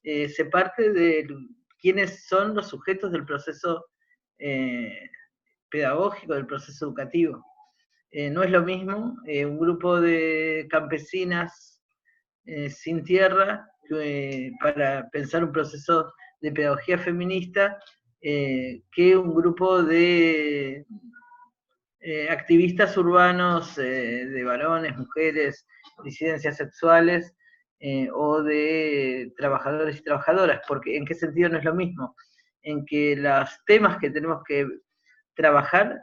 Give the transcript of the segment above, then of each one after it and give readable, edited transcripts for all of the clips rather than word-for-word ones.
se parte de quiénes son los sujetos del proceso pedagógico, del proceso educativo. No es lo mismo un grupo de campesinas sin tierra para pensar un proceso de pedagogía feminista que un grupo de activistas urbanos de varones, mujeres, disidencias sexuales o de trabajadores y trabajadoras, porque ¿en qué sentido no es lo mismo? En que los temas que tenemos que trabajar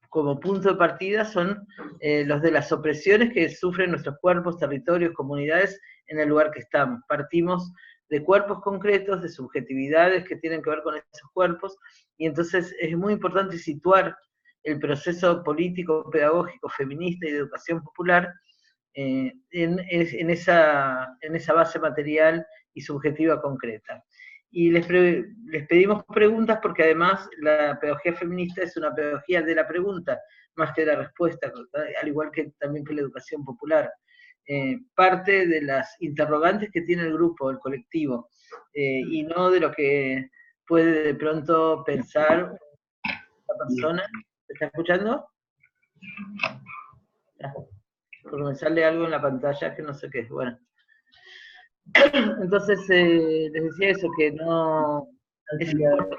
como punto de partida son los de las opresiones que sufren nuestros cuerpos, territorios, comunidades en el lugar que estamos. Partimos de cuerpos concretos, de subjetividades que tienen que ver con esos cuerpos, y entonces es muy importante situar el proceso político, pedagógico, feminista y de educación popular en esa base material y subjetiva concreta. Y les pedimos preguntas porque además la pedagogía feminista es una pedagogía de la pregunta más que de la respuesta, al igual que también que la educación popular. Parte de las interrogantes que tiene el grupo, el colectivo, y no de lo que puede de pronto pensar la persona. ¿Se está escuchando? Porque me sale algo en la pantalla que no sé qué es. Bueno. Entonces, les decía eso, que no... Es importante.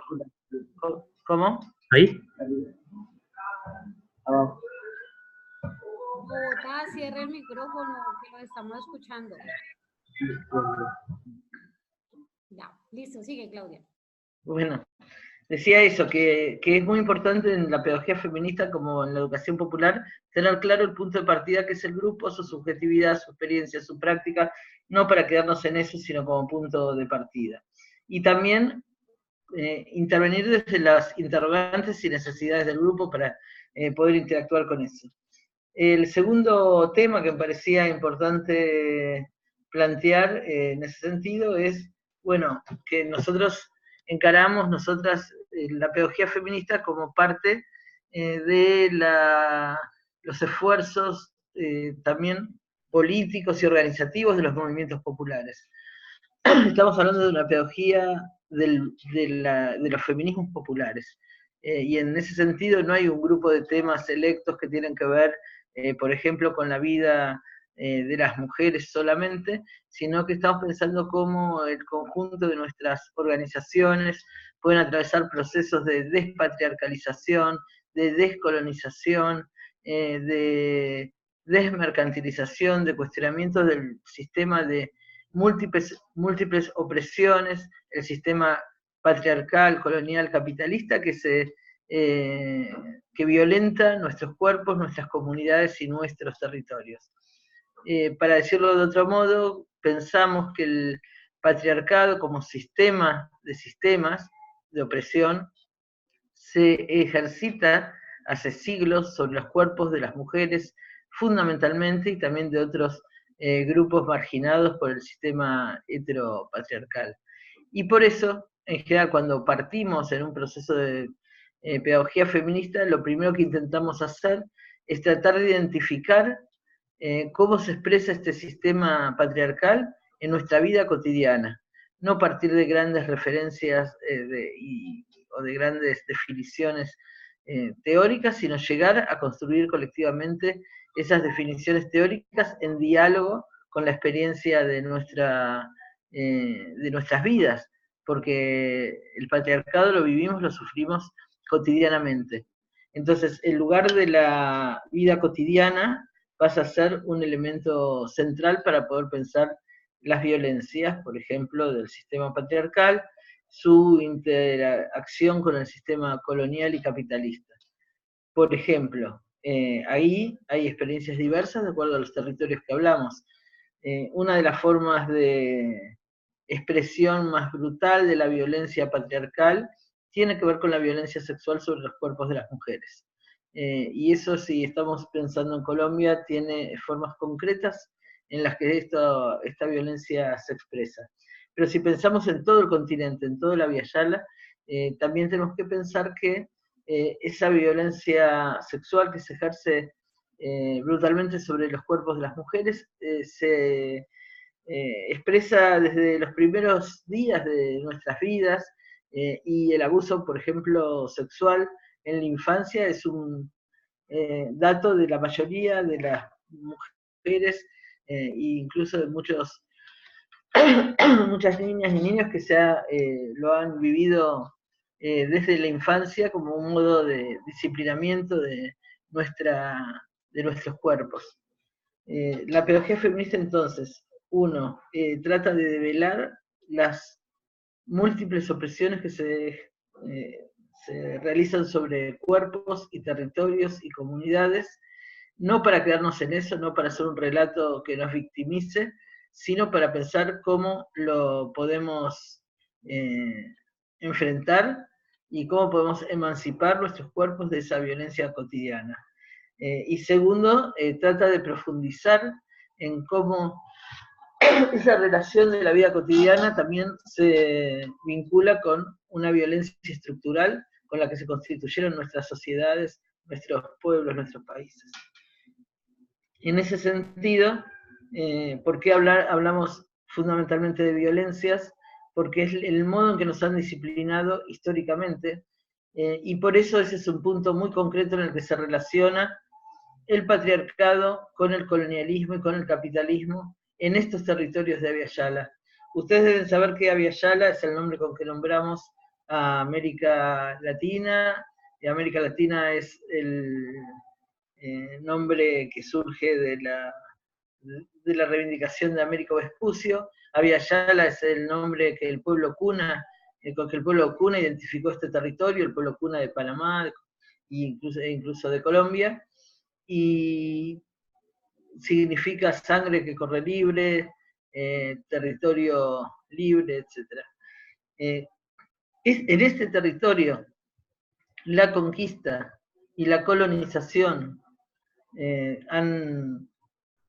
¿Cómo? ¿Ahí? Bogotá, cierre el micrófono, que lo estamos escuchando. Ya, listo, sigue, Claudia. Bueno, decía eso, que es muy importante en la pedagogía feminista como en la educación popular tener claro el punto de partida que es el grupo, su subjetividad, su experiencia, su práctica, no para quedarnos en eso, sino como punto de partida. Y también intervenir desde las interrogantes y necesidades del grupo para poder interactuar con eso. El segundo tema que me parecía importante plantear en ese sentido es, bueno, que nosotros encaramos, nosotras, la pedagogía feminista como parte de los esfuerzos también políticos y organizativos de los movimientos populares. Estamos hablando de una pedagogía de los feminismos populares. Y en ese sentido no hay un grupo de temas selectos que tienen que ver, por ejemplo, con la vida de las mujeres solamente, sino que estamos pensando cómo el conjunto de nuestras organizaciones pueden atravesar procesos de despatriarcalización, de descolonización, de desmercantilización, de cuestionamiento del sistema de múltiples opresiones, el sistema patriarcal, colonial, capitalista que violenta nuestros cuerpos, nuestras comunidades y nuestros territorios. Para decirlo de otro modo, pensamos que el patriarcado como sistema de sistemas de opresión se ejercita hace siglos sobre los cuerpos de las mujeres fundamentalmente y también de otros grupos marginados por el sistema heteropatriarcal. Y por eso, en general, cuando partimos en un proceso de pedagogía feminista, lo primero que intentamos hacer es tratar de identificar cómo se expresa este sistema patriarcal en nuestra vida cotidiana, no partir de grandes referencias o de grandes definiciones teóricas, sino llegar a construir colectivamente esas definiciones teóricas en diálogo con la experiencia de nuestras vidas, porque el patriarcado lo vivimos, lo sufrimos cotidianamente. Entonces, el lugar de la vida cotidiana pasa a ser un elemento central para poder pensar las violencias, por ejemplo, del sistema patriarcal, su interacción con el sistema colonial y capitalista. Por ejemplo, ahí hay experiencias diversas de acuerdo a los territorios que hablamos. Una de las formas de expresión más brutal de la violencia patriarcal tiene que ver con la violencia sexual sobre los cuerpos de las mujeres. Y eso, si estamos pensando en Colombia, tiene formas concretas en las que esta violencia se expresa. Pero si pensamos en todo el continente, en toda la Via Yala, también tenemos que pensar que esa violencia sexual que se ejerce brutalmente sobre los cuerpos de las mujeres se expresa desde los primeros días de nuestras vidas, y el abuso, por ejemplo, sexual en la infancia es un dato de la mayoría de las mujeres, e incluso de muchas niñas y niños que lo han vivido desde la infancia como un modo de disciplinamiento de nuestros cuerpos. La pedagogía feminista, entonces, trata de develar las múltiples opresiones que se realizan sobre cuerpos y territorios y comunidades, no para quedarnos en eso, no para hacer un relato que nos victimice, sino para pensar cómo lo podemos enfrentar y cómo podemos emancipar nuestros cuerpos de esa violencia cotidiana. Y segundo, trata de profundizar en cómo esa relación de la vida cotidiana también se vincula con una violencia estructural con la que se constituyeron nuestras sociedades, nuestros pueblos, nuestros países. En ese sentido, ¿por qué hablamos fundamentalmente de violencias? Porque es el modo en que nos han disciplinado históricamente, y por eso ese es un punto muy concreto en el que se relaciona el patriarcado con el colonialismo y con el capitalismo en estos territorios de Abya Yala. Ustedes deben saber que Abya Yala es el nombre con que nombramos a América Latina, y América Latina es el nombre que surge de la reivindicación de Américo Vespucio. Abya Yala es el nombre que el pueblo cuna, con que el pueblo cuna identificó este territorio, el pueblo cuna de Panamá e incluso de Colombia, y significa sangre que corre libre, territorio libre, etc. En este territorio, la conquista y la colonización han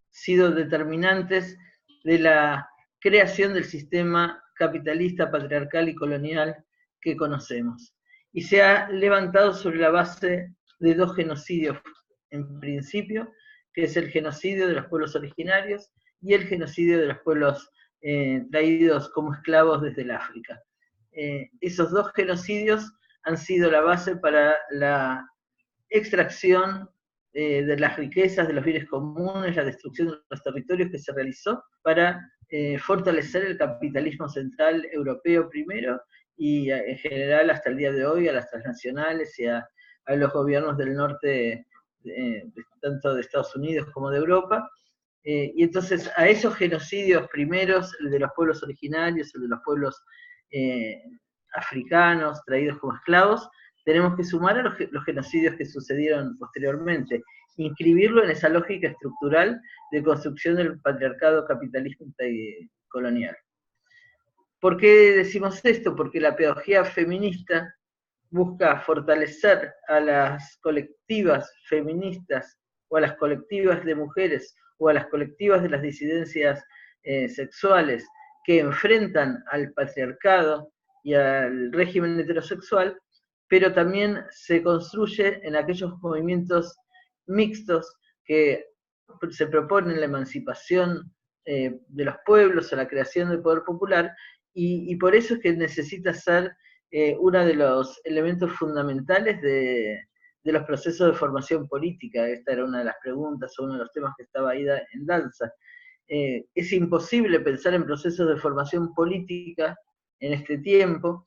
sido determinantes de la creación del sistema capitalista, patriarcal y colonial que conocemos. Y se ha levantado sobre la base de dos genocidios, en principio, que es el genocidio de los pueblos originarios y el genocidio de los pueblos traídos como esclavos desde el África. Esos dos genocidios han sido la base para la extracción de las riquezas, de los bienes comunes, la destrucción de los territorios que se realizó para fortalecer el capitalismo central europeo primero, y en general hasta el día de hoy a las transnacionales y a los gobiernos del norte, tanto de Estados Unidos como de Europa. Y entonces a esos genocidios primeros, el de los pueblos originarios, el de los pueblos africanos traídos como esclavos, tenemos que sumar a los genocidios que sucedieron posteriormente, inscribirlo en esa lógica estructural de construcción del patriarcado capitalista y colonial. ¿Por qué decimos esto? Porque la pedagogía feminista busca fortalecer a las colectivas feministas, o a las colectivas de mujeres, o a las colectivas de las disidencias sexuales que enfrentan al patriarcado y al régimen heterosexual, pero también se construye en aquellos movimientos mixtos que se proponen la emancipación de los pueblos o la creación del poder popular, y por eso es que necesita ser uno de los elementos fundamentales de los procesos de formación política. Esta era una de las preguntas, o uno de los temas que estaba ahí en danza. Es imposible pensar en procesos de formación política en este tiempo,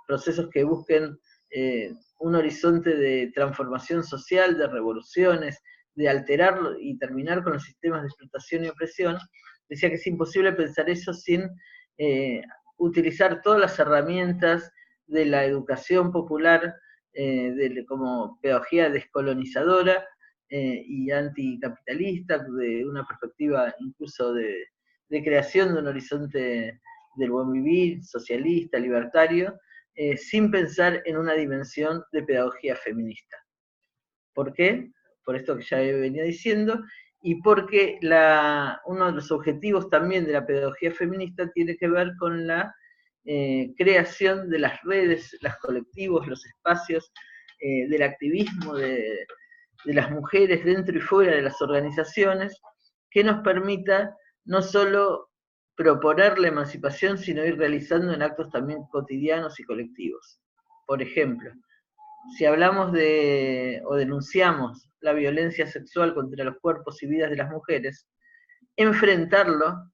procesos que busquen un horizonte de transformación social, de revoluciones, de alterar y terminar con los sistemas de explotación y opresión. Decía que es imposible pensar eso sin utilizar todas las herramientas de la educación popular como pedagogía descolonizadora y anticapitalista, de una perspectiva incluso de creación de un horizonte del buen vivir, socialista, libertario, sin pensar en una dimensión de pedagogía feminista. ¿Por qué? Por esto que ya venía diciendo, y porque uno de los objetivos también de la pedagogía feminista tiene que ver con la creación de las redes, los colectivos, los espacios del activismo de las mujeres dentro y fuera de las organizaciones, que nos permita no solo proponer la emancipación, sino ir realizando en actos también cotidianos y colectivos. Por ejemplo, si hablamos o denunciamos la violencia sexual contra los cuerpos y vidas de las mujeres, enfrentarlo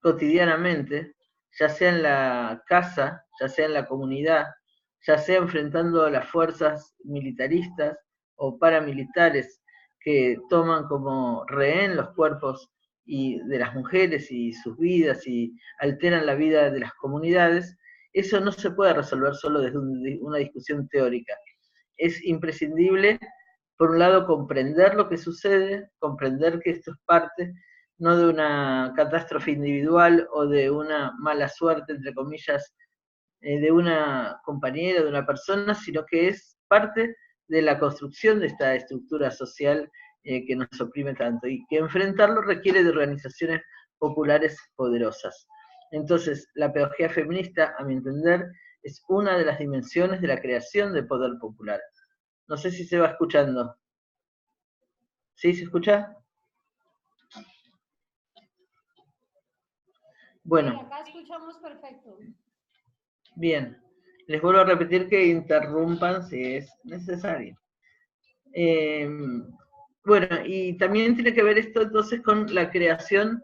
cotidianamente, ya sea en la casa, ya sea en la comunidad, ya sea enfrentando a las fuerzas militaristas o paramilitares que toman como rehén los cuerpos de las mujeres y sus vidas y alteran la vida de las comunidades, eso no se puede resolver solo desde una discusión teórica. Es imprescindible, por un lado, comprender lo que sucede, comprender que esto es parte no de una catástrofe individual o de una mala suerte, entre comillas, de una compañera, de una persona, sino que es parte de la construcción de esta estructura social que nos oprime tanto, y que enfrentarlo requiere de organizaciones populares poderosas. Entonces, la pedagogía feminista, a mi entender, es una de las dimensiones de la creación del poder popular. No sé si se va escuchando. ¿Sí se escucha? Bueno. Sí, acá escuchamos perfecto. Bien, les vuelvo a repetir que interrumpan si es necesario. Bueno, y también tiene que ver esto entonces con la creación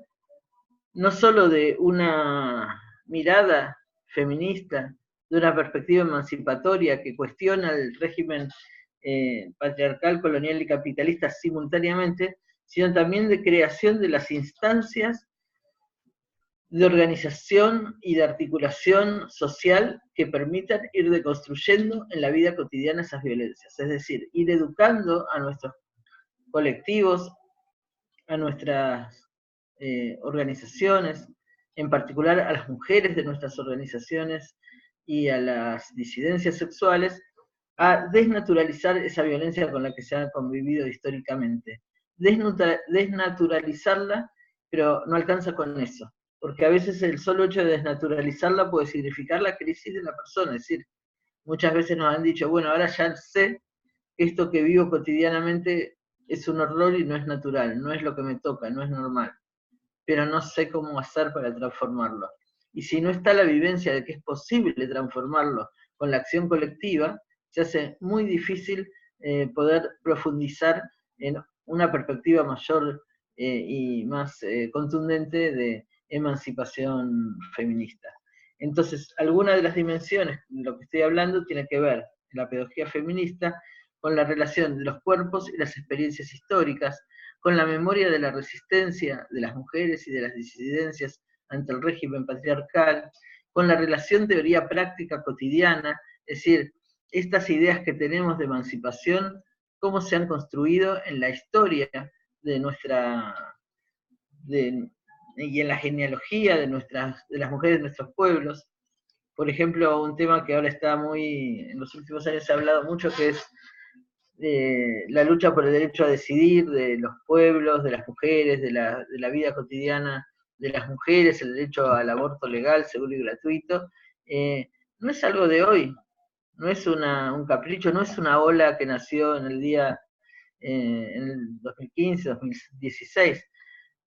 no solo de una mirada feminista, de una perspectiva emancipatoria que cuestiona el régimen patriarcal, colonial y capitalista simultáneamente, sino también de creación de las instancias de organización y de articulación social que permitan ir deconstruyendo en la vida cotidiana esas violencias, es decir, ir educando a nuestros colectivos, a nuestras organizaciones, en particular a las mujeres de nuestras organizaciones y a las disidencias sexuales, a desnaturalizar esa violencia con la que se ha convivido históricamente. Desnaturalizarla, pero no alcanza con eso, porque a veces el solo hecho de desnaturalizarla puede significar la crisis de la persona, es decir, muchas veces nos han dicho, bueno, ahora ya sé que esto que vivo cotidianamente es un horror y no es natural, no es lo que me toca, no es normal, pero no sé cómo hacer para transformarlo. Y si no está la vivencia de que es posible transformarlo con la acción colectiva, se hace muy difícil poder profundizar en una perspectiva mayor y más contundente de emancipación feminista. Entonces, alguna de las dimensiones de lo que estoy hablando tiene que ver en la pedagogía feminista con la relación de los cuerpos y las experiencias históricas, con la memoria de la resistencia de las mujeres y de las disidencias ante el régimen patriarcal, con la relación teoría-práctica cotidiana, es decir, estas ideas que tenemos de emancipación, cómo se han construido en la historia de y en la genealogía de las mujeres de nuestros pueblos. Por ejemplo, un tema que ahora está en los últimos años se ha hablado mucho, que es la lucha por el derecho a decidir de los pueblos, de las mujeres, de la vida cotidiana de las mujeres, el derecho al aborto legal, seguro y gratuito, no es algo de hoy, no es un capricho, no es una ola que nació en el 2015, 2016.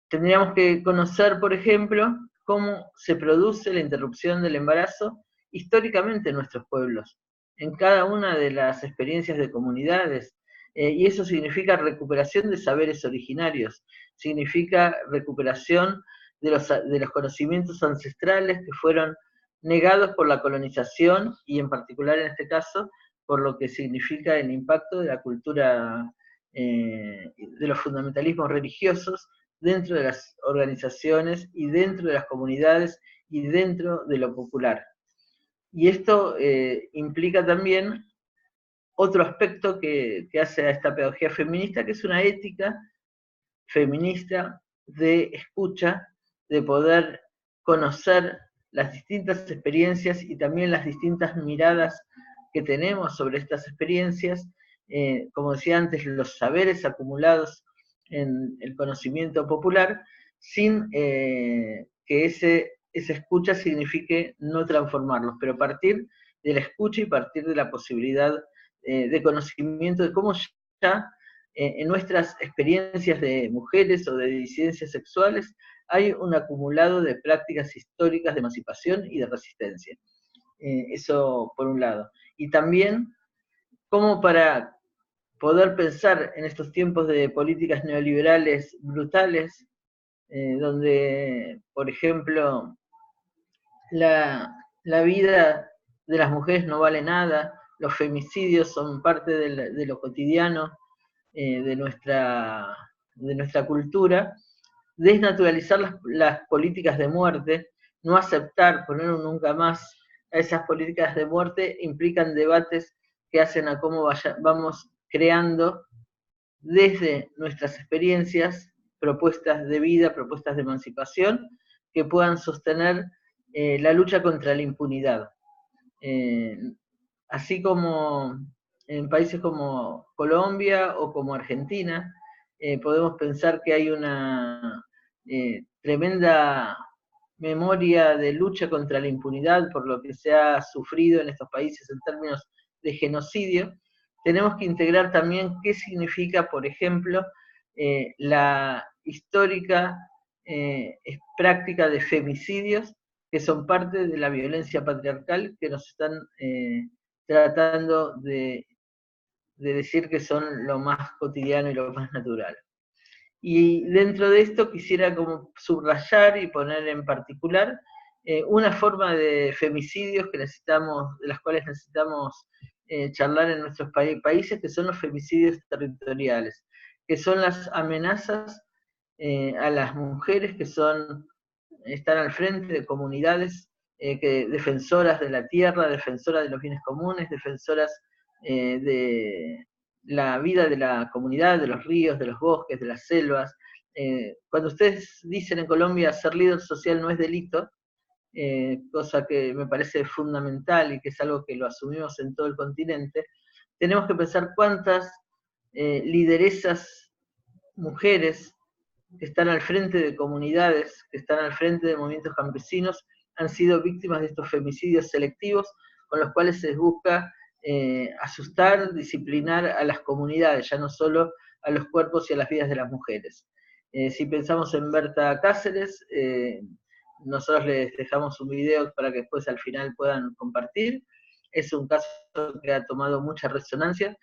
Tendríamos que conocer, por ejemplo, cómo se produce la interrupción del embarazo históricamente en nuestros pueblos, en cada una de las experiencias de comunidades, y eso significa recuperación de saberes originarios, significa recuperación de los conocimientos ancestrales que fueron negados por la colonización y en particular en este caso por lo que significa el impacto de la cultura, de los fundamentalismos religiosos dentro de las organizaciones y dentro de las comunidades y dentro de lo popular. Y esto implica también otro aspecto que hace a esta pedagogía feminista, que es una ética feminista de escucha, de poder conocer las distintas experiencias y también las distintas miradas que tenemos sobre estas experiencias, como decía antes, los saberes acumulados en el conocimiento popular, sin que esa escucha signifique no transformarlos, pero partir de la escucha y partir de la posibilidad de conocimiento de cómo ya en nuestras experiencias de mujeres o de disidencias sexuales hay un acumulado de prácticas históricas de emancipación y de resistencia. Eso por un lado. Y también, como para poder pensar en estos tiempos de políticas neoliberales brutales, donde, por ejemplo, la vida de las mujeres no vale nada, los femicidios son parte de lo cotidiano, de nuestra cultura, desnaturalizar las políticas de muerte, no aceptar, poner un nunca más a esas políticas de muerte, implican debates que hacen a cómo vamos creando desde nuestras experiencias propuestas de vida, propuestas de emancipación, que puedan sostener la lucha contra la impunidad. Así como en países como Colombia o como Argentina, podemos pensar que hay una tremenda memoria de lucha contra la impunidad por lo que se ha sufrido en estos países en términos de genocidio. Tenemos que integrar también qué significa, por ejemplo, la histórica práctica de femicidios que son parte de la violencia patriarcal que nos están tratando de decir que son lo más cotidiano y lo más natural. Y dentro de esto quisiera como subrayar y poner en particular una forma de femicidios que necesitamos, de las cuales necesitamos charlar en nuestros países, que son los femicidios territoriales, que son las amenazas a las mujeres que están al frente de comunidades defensoras de la tierra, defensoras de los bienes comunes, defensoras de la vida de la comunidad, de los ríos, de los bosques, de las selvas. Cuando ustedes dicen en Colombia ser líder social no es delito, cosa que me parece fundamental y que es algo que lo asumimos en todo el continente, tenemos que pensar cuántas lideresas mujeres que están al frente de comunidades, que están al frente de movimientos campesinos, han sido víctimas de estos femicidios selectivos con los cuales se busca asustar, disciplinar a las comunidades, ya no solo a los cuerpos y a las vidas de las mujeres. Si pensamos en Berta Cáceres, nosotros les dejamos un video para que después al final puedan compartir. Es un caso que ha tomado mucha resonancia.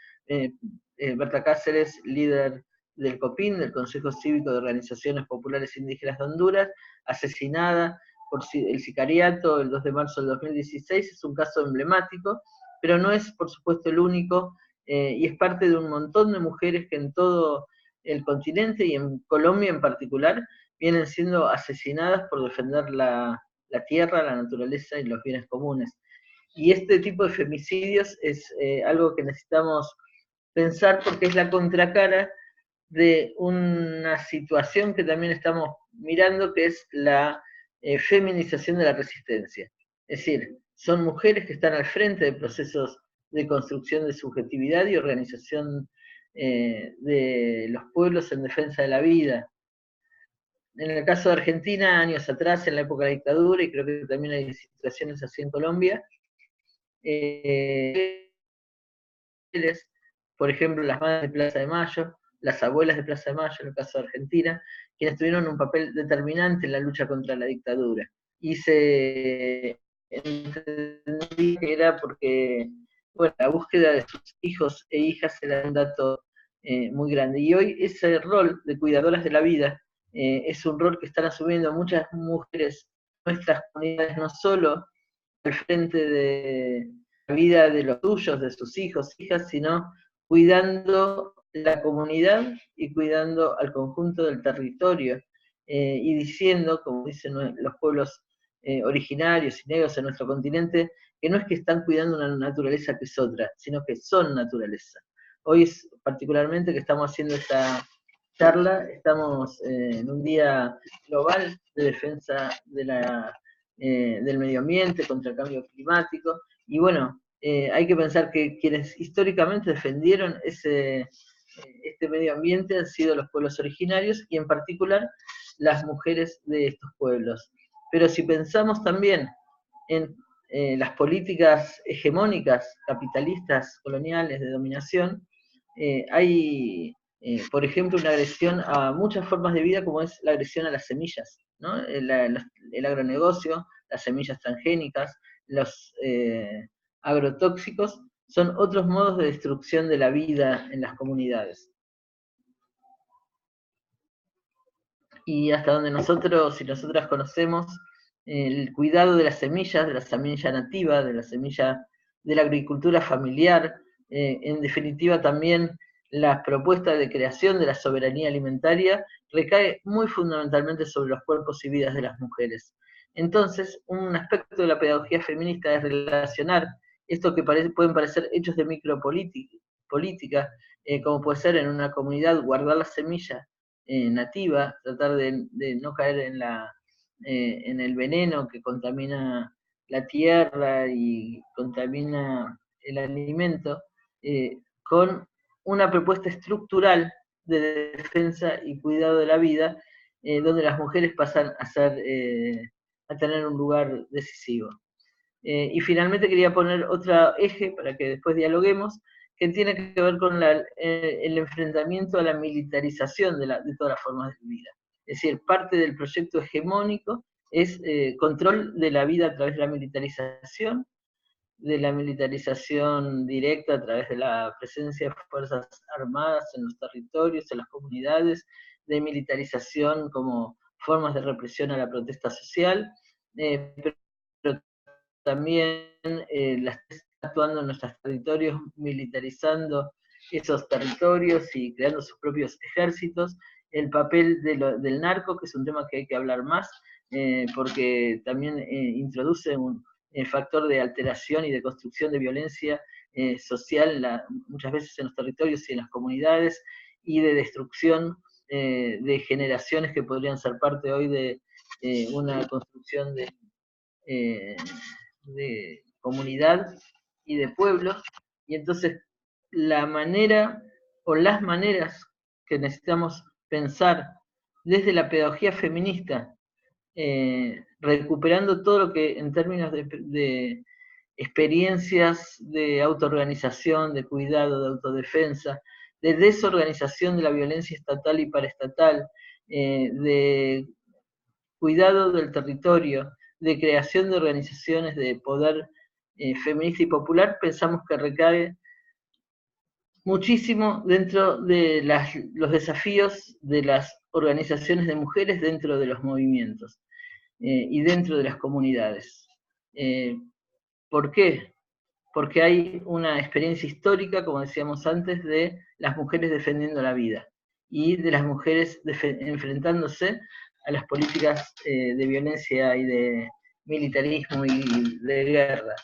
Berta Cáceres, líder del COPIN, del Consejo Cívico de Organizaciones Populares Indígenas de Honduras, asesinada por el sicariato el 2 de marzo del 2016, es un caso emblemático, pero no es, por supuesto, el único, y es parte de un montón de mujeres que en todo el continente y en Colombia en particular vienen siendo asesinadas por defender la tierra, la naturaleza y los bienes comunes. Y este tipo de femicidios es algo que necesitamos pensar porque es la contracara de una situación que también estamos mirando, que es la feminización de la resistencia. Es decir, son mujeres que están al frente de procesos de construcción de subjetividad y organización de los pueblos en defensa de la vida. En el caso de Argentina, años atrás, en la época de la dictadura, y creo que también hay situaciones así en Colombia, por ejemplo, las madres de Plaza de Mayo, las abuelas de Plaza de Mayo, en el caso de Argentina, quienes tuvieron un papel determinante en la lucha contra la dictadura. Y se entendía que era porque, bueno, la búsqueda de sus hijos e hijas era un dato muy grande. Y hoy ese rol de cuidadoras de la vida es un rol que están asumiendo muchas mujeres de nuestras comunidades, no solo al frente de la vida de los suyos, de sus hijos, hijas, sino cuidando la comunidad y cuidando al conjunto del territorio, y diciendo, como dicen los pueblos originarios y negros en nuestro continente, que no es que están cuidando una naturaleza que es otra, sino que son naturaleza. Hoy es particularmente que estamos haciendo esta charla, estamos en un día global de defensa del medio ambiente, contra el cambio climático, y bueno, hay que pensar que quienes históricamente defendieron este medio ambiente han sido los pueblos originarios y en particular las mujeres de estos pueblos. Pero si pensamos también en las políticas hegemónicas, capitalistas, coloniales, de dominación, hay por ejemplo, una agresión a muchas formas de vida, como es la agresión a las semillas, ¿no? El agronegocio, las semillas transgénicas, los agrotóxicos, son otros modos de destrucción de la vida en las comunidades. Y hasta donde nosotros y nosotras conocemos, el cuidado de la semilla nativa, de la semilla de la agricultura familiar, en definitiva también la propuesta de creación de la soberanía alimentaria recae muy fundamentalmente sobre los cuerpos y vidas de las mujeres. Entonces, un aspecto de la pedagogía feminista es relacionar esto que pueden parecer hechos de micropolítica, como puede ser en una comunidad guardar la semilla nativa, tratar de no caer en el veneno que contamina la tierra y contamina el alimento, con una propuesta estructural de defensa y cuidado de la vida, donde las mujeres pasan a tener un lugar decisivo. Y finalmente quería poner otro eje para que después dialoguemos, que tiene que ver con el enfrentamiento a la militarización de todas las formas de vida. Es decir, parte del proyecto hegemónico es control de la vida a través de la militarización directa a través de la presencia de fuerzas armadas en los territorios, en las comunidades, de militarización como formas de represión a la protesta social, pero también las actuando en nuestros territorios, militarizando esos territorios y creando sus propios ejércitos, el papel del narco, que es un tema que hay que hablar más, porque también introduce un factor de alteración y de construcción de violencia social, muchas veces en los territorios y en las comunidades, y de destrucción de generaciones que podrían ser parte hoy de una construcción de comunidad y de pueblos, y entonces la manera o las maneras que necesitamos pensar desde la pedagogía feminista, recuperando todo lo que en términos de experiencias de autoorganización, de cuidado, de autodefensa, de desorganización de la violencia estatal y paraestatal, de cuidado del territorio, de creación de organizaciones de poder feminista y popular, pensamos que recae muchísimo dentro de los desafíos de las organizaciones de mujeres dentro de los movimientos y dentro de las comunidades. ¿Por qué? Porque hay una experiencia histórica, como decíamos antes, de las mujeres defendiendo la vida y de las mujeres enfrentándose a las políticas de violencia y de militarismo y de guerra.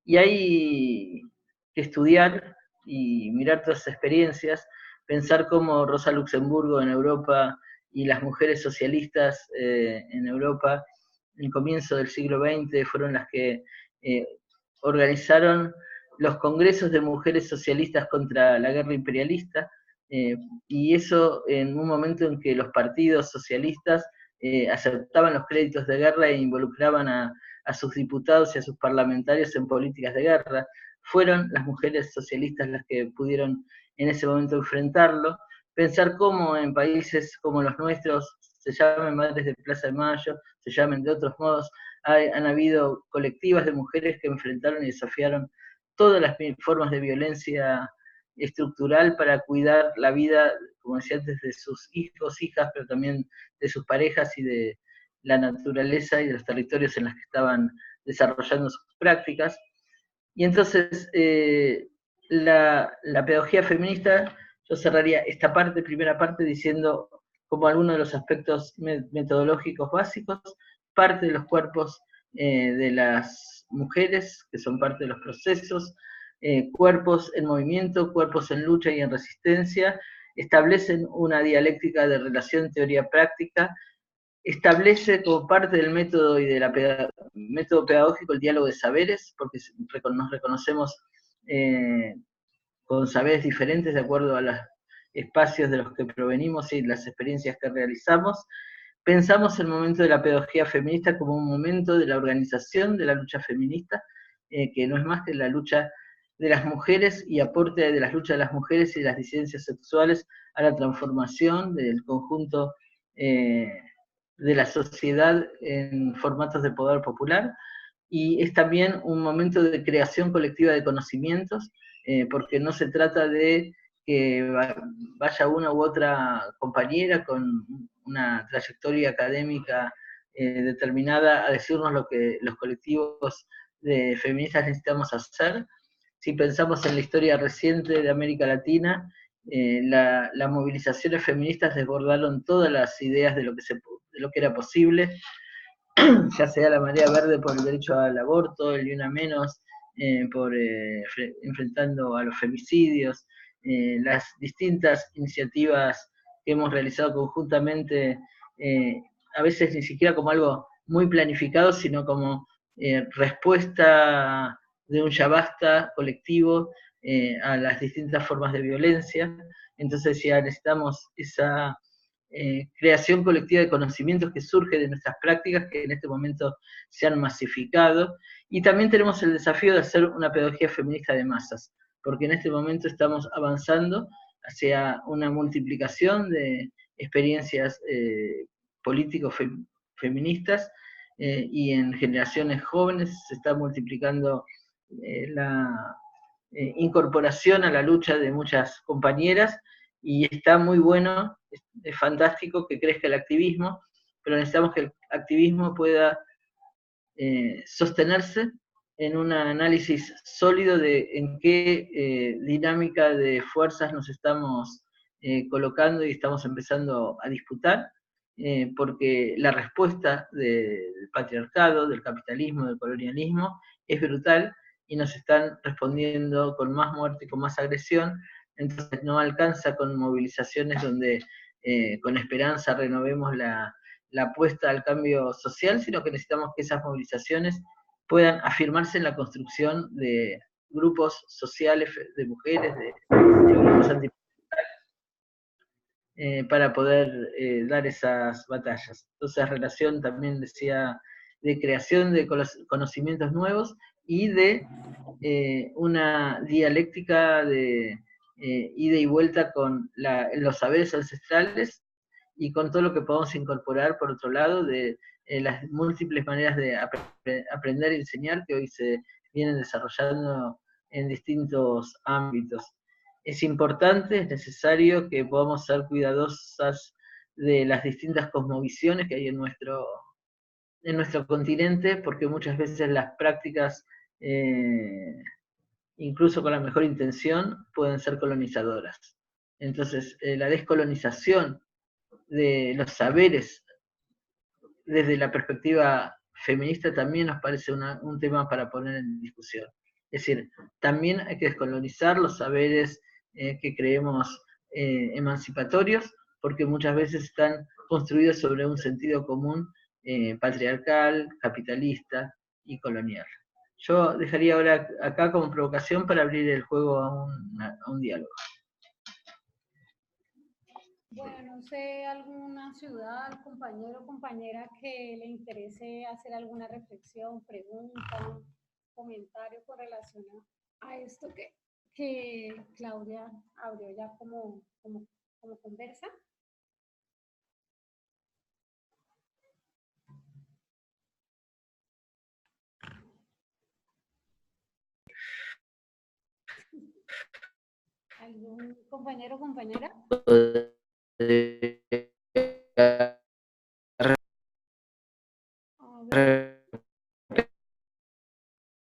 Y hay que estudiar y mirar todas esas experiencias, pensar cómo Rosa Luxemburgo en Europa y las mujeres socialistas en Europa en el comienzo del siglo XX fueron las que organizaron los congresos de mujeres socialistas contra la guerra imperialista, y eso en un momento en que los partidos socialistas aceptaban los créditos de guerra e involucraban a sus diputados y a sus parlamentarios en políticas de guerra. Fueron las mujeres socialistas las que pudieron en ese momento enfrentarlo. Pensar cómo en países como los nuestros se llamen Madres de Plaza de Mayo, se llamen de otros modos, han habido colectivas de mujeres que enfrentaron y desafiaron todas las formas de violencia estructural para cuidar la vida, como decía antes, de sus hijos, hijas, pero también de sus parejas y de la naturaleza y de los territorios en los que estaban desarrollando sus prácticas. Y entonces, la pedagogía feminista, yo cerraría esta primera parte, diciendo como algunos de los aspectos metodológicos básicos, parte de los cuerpos de las mujeres, que son parte de los procesos, cuerpos en movimiento, cuerpos en lucha y en resistencia, establecen una dialéctica de relación teoría-práctica, establece como parte del método y del método pedagógico el diálogo de saberes, porque nos reconocemos con saberes diferentes de acuerdo a los espacios de los que provenimos y las experiencias que realizamos. Pensamos el momento de la pedagogía feminista como un momento de la organización de la lucha feminista, que no es más que la lucha de las mujeres y aporte de las luchas de las mujeres y de las disidencias sexuales a la transformación del conjunto de la sociedad en formatos de poder popular, y es también un momento de creación colectiva de conocimientos, porque no se trata de que vaya una u otra compañera con una trayectoria académica determinada a decirnos lo que los colectivos de feministas necesitamos hacer. Si pensamos en la historia reciente de América Latina, las movilizaciones feministas desbordaron todas las ideas de lo que era posible, ya sea la marea verde por el derecho al aborto, el Ni Una Menos enfrentando a los femicidios, las distintas iniciativas que hemos realizado conjuntamente, a veces ni siquiera como algo muy planificado, sino como respuesta de un ya basta colectivo a las distintas formas de violencia. Entonces ya necesitamos esa creación colectiva de conocimientos que surge de nuestras prácticas, que en este momento se han masificado, y también tenemos el desafío de hacer una pedagogía feminista de masas, porque en este momento estamos avanzando hacia una multiplicación de experiencias políticos feministas, y en generaciones jóvenes se está multiplicando la incorporación a la lucha de muchas compañeras, y está muy bueno, es fantástico que crezca el activismo, pero necesitamos que el activismo pueda sostenerse en un análisis sólido de en qué dinámica de fuerzas nos estamos colocando y estamos empezando a disputar, porque la respuesta del patriarcado, del capitalismo, del colonialismo, es brutal, y nos están respondiendo con más muerte y con más agresión. Entonces no alcanza con movilizaciones donde con esperanza renovemos la apuesta al cambio social, sino que necesitamos que esas movilizaciones puedan afirmarse en la construcción de grupos sociales, de mujeres, de grupos antipatriarcales, para poder dar esas batallas. Entonces, relación también decía de creación de conocimientos nuevos y de una dialéctica de ida y vuelta con los saberes ancestrales y con todo lo que podemos incorporar, por otro lado, de las múltiples maneras de aprender y enseñar que hoy se vienen desarrollando en distintos ámbitos. Es importante, es necesario que podamos ser cuidadosas de las distintas cosmovisiones que hay en nuestro continente, porque muchas veces las prácticas, incluso con la mejor intención, pueden ser colonizadoras. Entonces, la descolonización de los saberes desde la perspectiva feminista también nos parece un tema para poner en discusión. Es decir, también hay que descolonizar los saberes que creemos emancipatorios, porque muchas veces están construidos sobre un sentido común patriarcal, capitalista y colonial. Yo dejaría ahora acá como provocación para abrir el juego a un diálogo. Bueno, no sé, alguna ciudad, compañero o compañera que le interese hacer alguna reflexión, pregunta, comentario con relación a esto que Claudia abrió ya como conversa. ¿Algún compañero o compañera?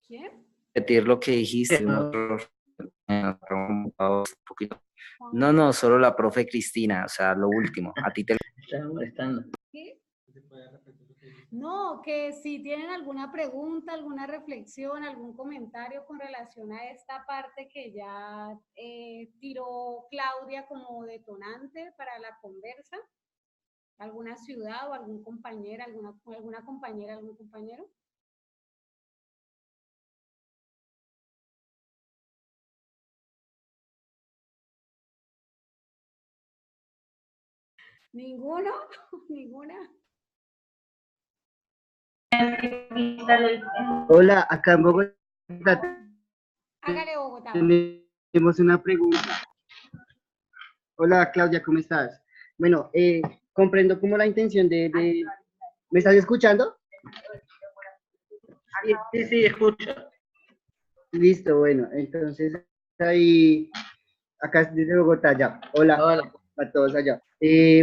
¿Quién? Repetir lo que dijiste, un poquito. No, solo la profe Cristina, o sea, lo último. A ti te Estaba molestando. ¿Qué? No, que si tienen alguna pregunta, alguna reflexión, algún comentario con relación a esta parte que ya tiró Claudia como detonante para la conversa, alguna ciudad o algún compañero, alguna compañera, algún compañero. ¿Ninguno? ¿Ninguna? Hola, acá en Bogotá. Hágale Bogotá. Tenemos una pregunta. Hola, Claudia, ¿cómo estás? Bueno, comprendo como la intención de... ¿Me estás escuchando? Sí, escucho. Listo, bueno, entonces ahí, acá desde Bogotá ya. Hola a todos allá.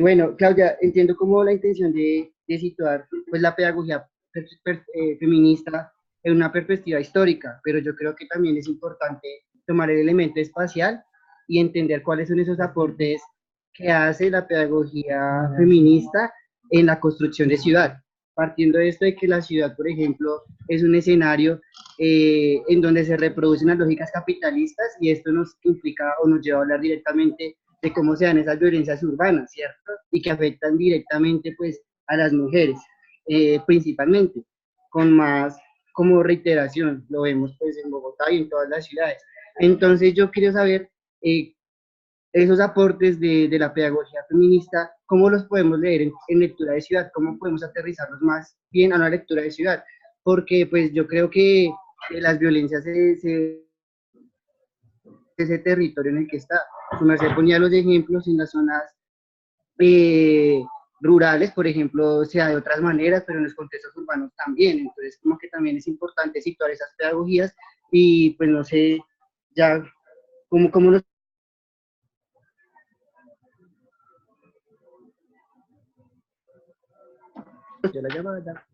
Bueno, Claudia, entiendo como la intención de situar pues la pedagogía feminista en una perspectiva histórica, pero yo creo que también es importante tomar el elemento espacial y entender cuáles son esos aportes que hace la pedagogía feminista en la construcción de ciudad. Partiendo de esto de que la ciudad, por ejemplo, es un escenario en donde se reproducen las lógicas capitalistas y esto nos implica o nos lleva a hablar directamente de cómo se dan esas violencias urbanas, ¿cierto? Y que afectan directamente pues a las mujeres, principalmente, con más como reiteración, lo vemos pues en Bogotá y en todas las ciudades. Entonces yo quiero saber esos aportes de la pedagogía feminista, ¿cómo los podemos leer en lectura de ciudad? ¿Cómo podemos aterrizarlos más bien a una lectura de ciudad? Porque pues yo creo que las violencias ese territorio en el que está. Su merced ponía los ejemplos en las zonas rurales, por ejemplo, se da de otras maneras, pero en los contextos urbanos también. Entonces, como que también es importante situar esas pedagogías y pues no sé, ya, ¿cómo nos... la llamada.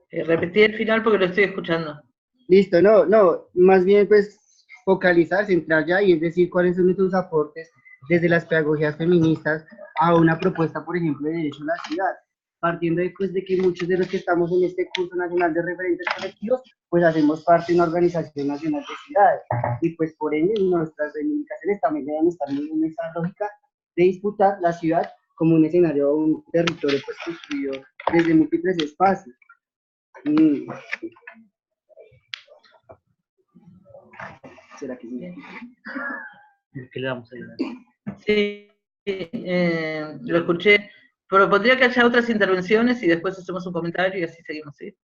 Repetí el final porque lo estoy escuchando. Listo, no, más bien pues focalizar, centrar ya y es decir cuáles son esos aportes desde las pedagogías feministas a una propuesta, por ejemplo, de derecho a la ciudad, partiendo pues, de que muchos de los que estamos en este curso nacional de referentes colectivos, pues hacemos parte de una organización nacional de ciudades, y pues por ende nuestras reivindicaciones también deben estar en esa lógica de disputar la ciudad como un escenario, un territorio pues construido desde múltiples espacios. ¿Será que sí? ¿Qué le damos ahí? Sí, lo escuché. Propondría que haya otras intervenciones y después hacemos un comentario y así seguimos, ¿sí?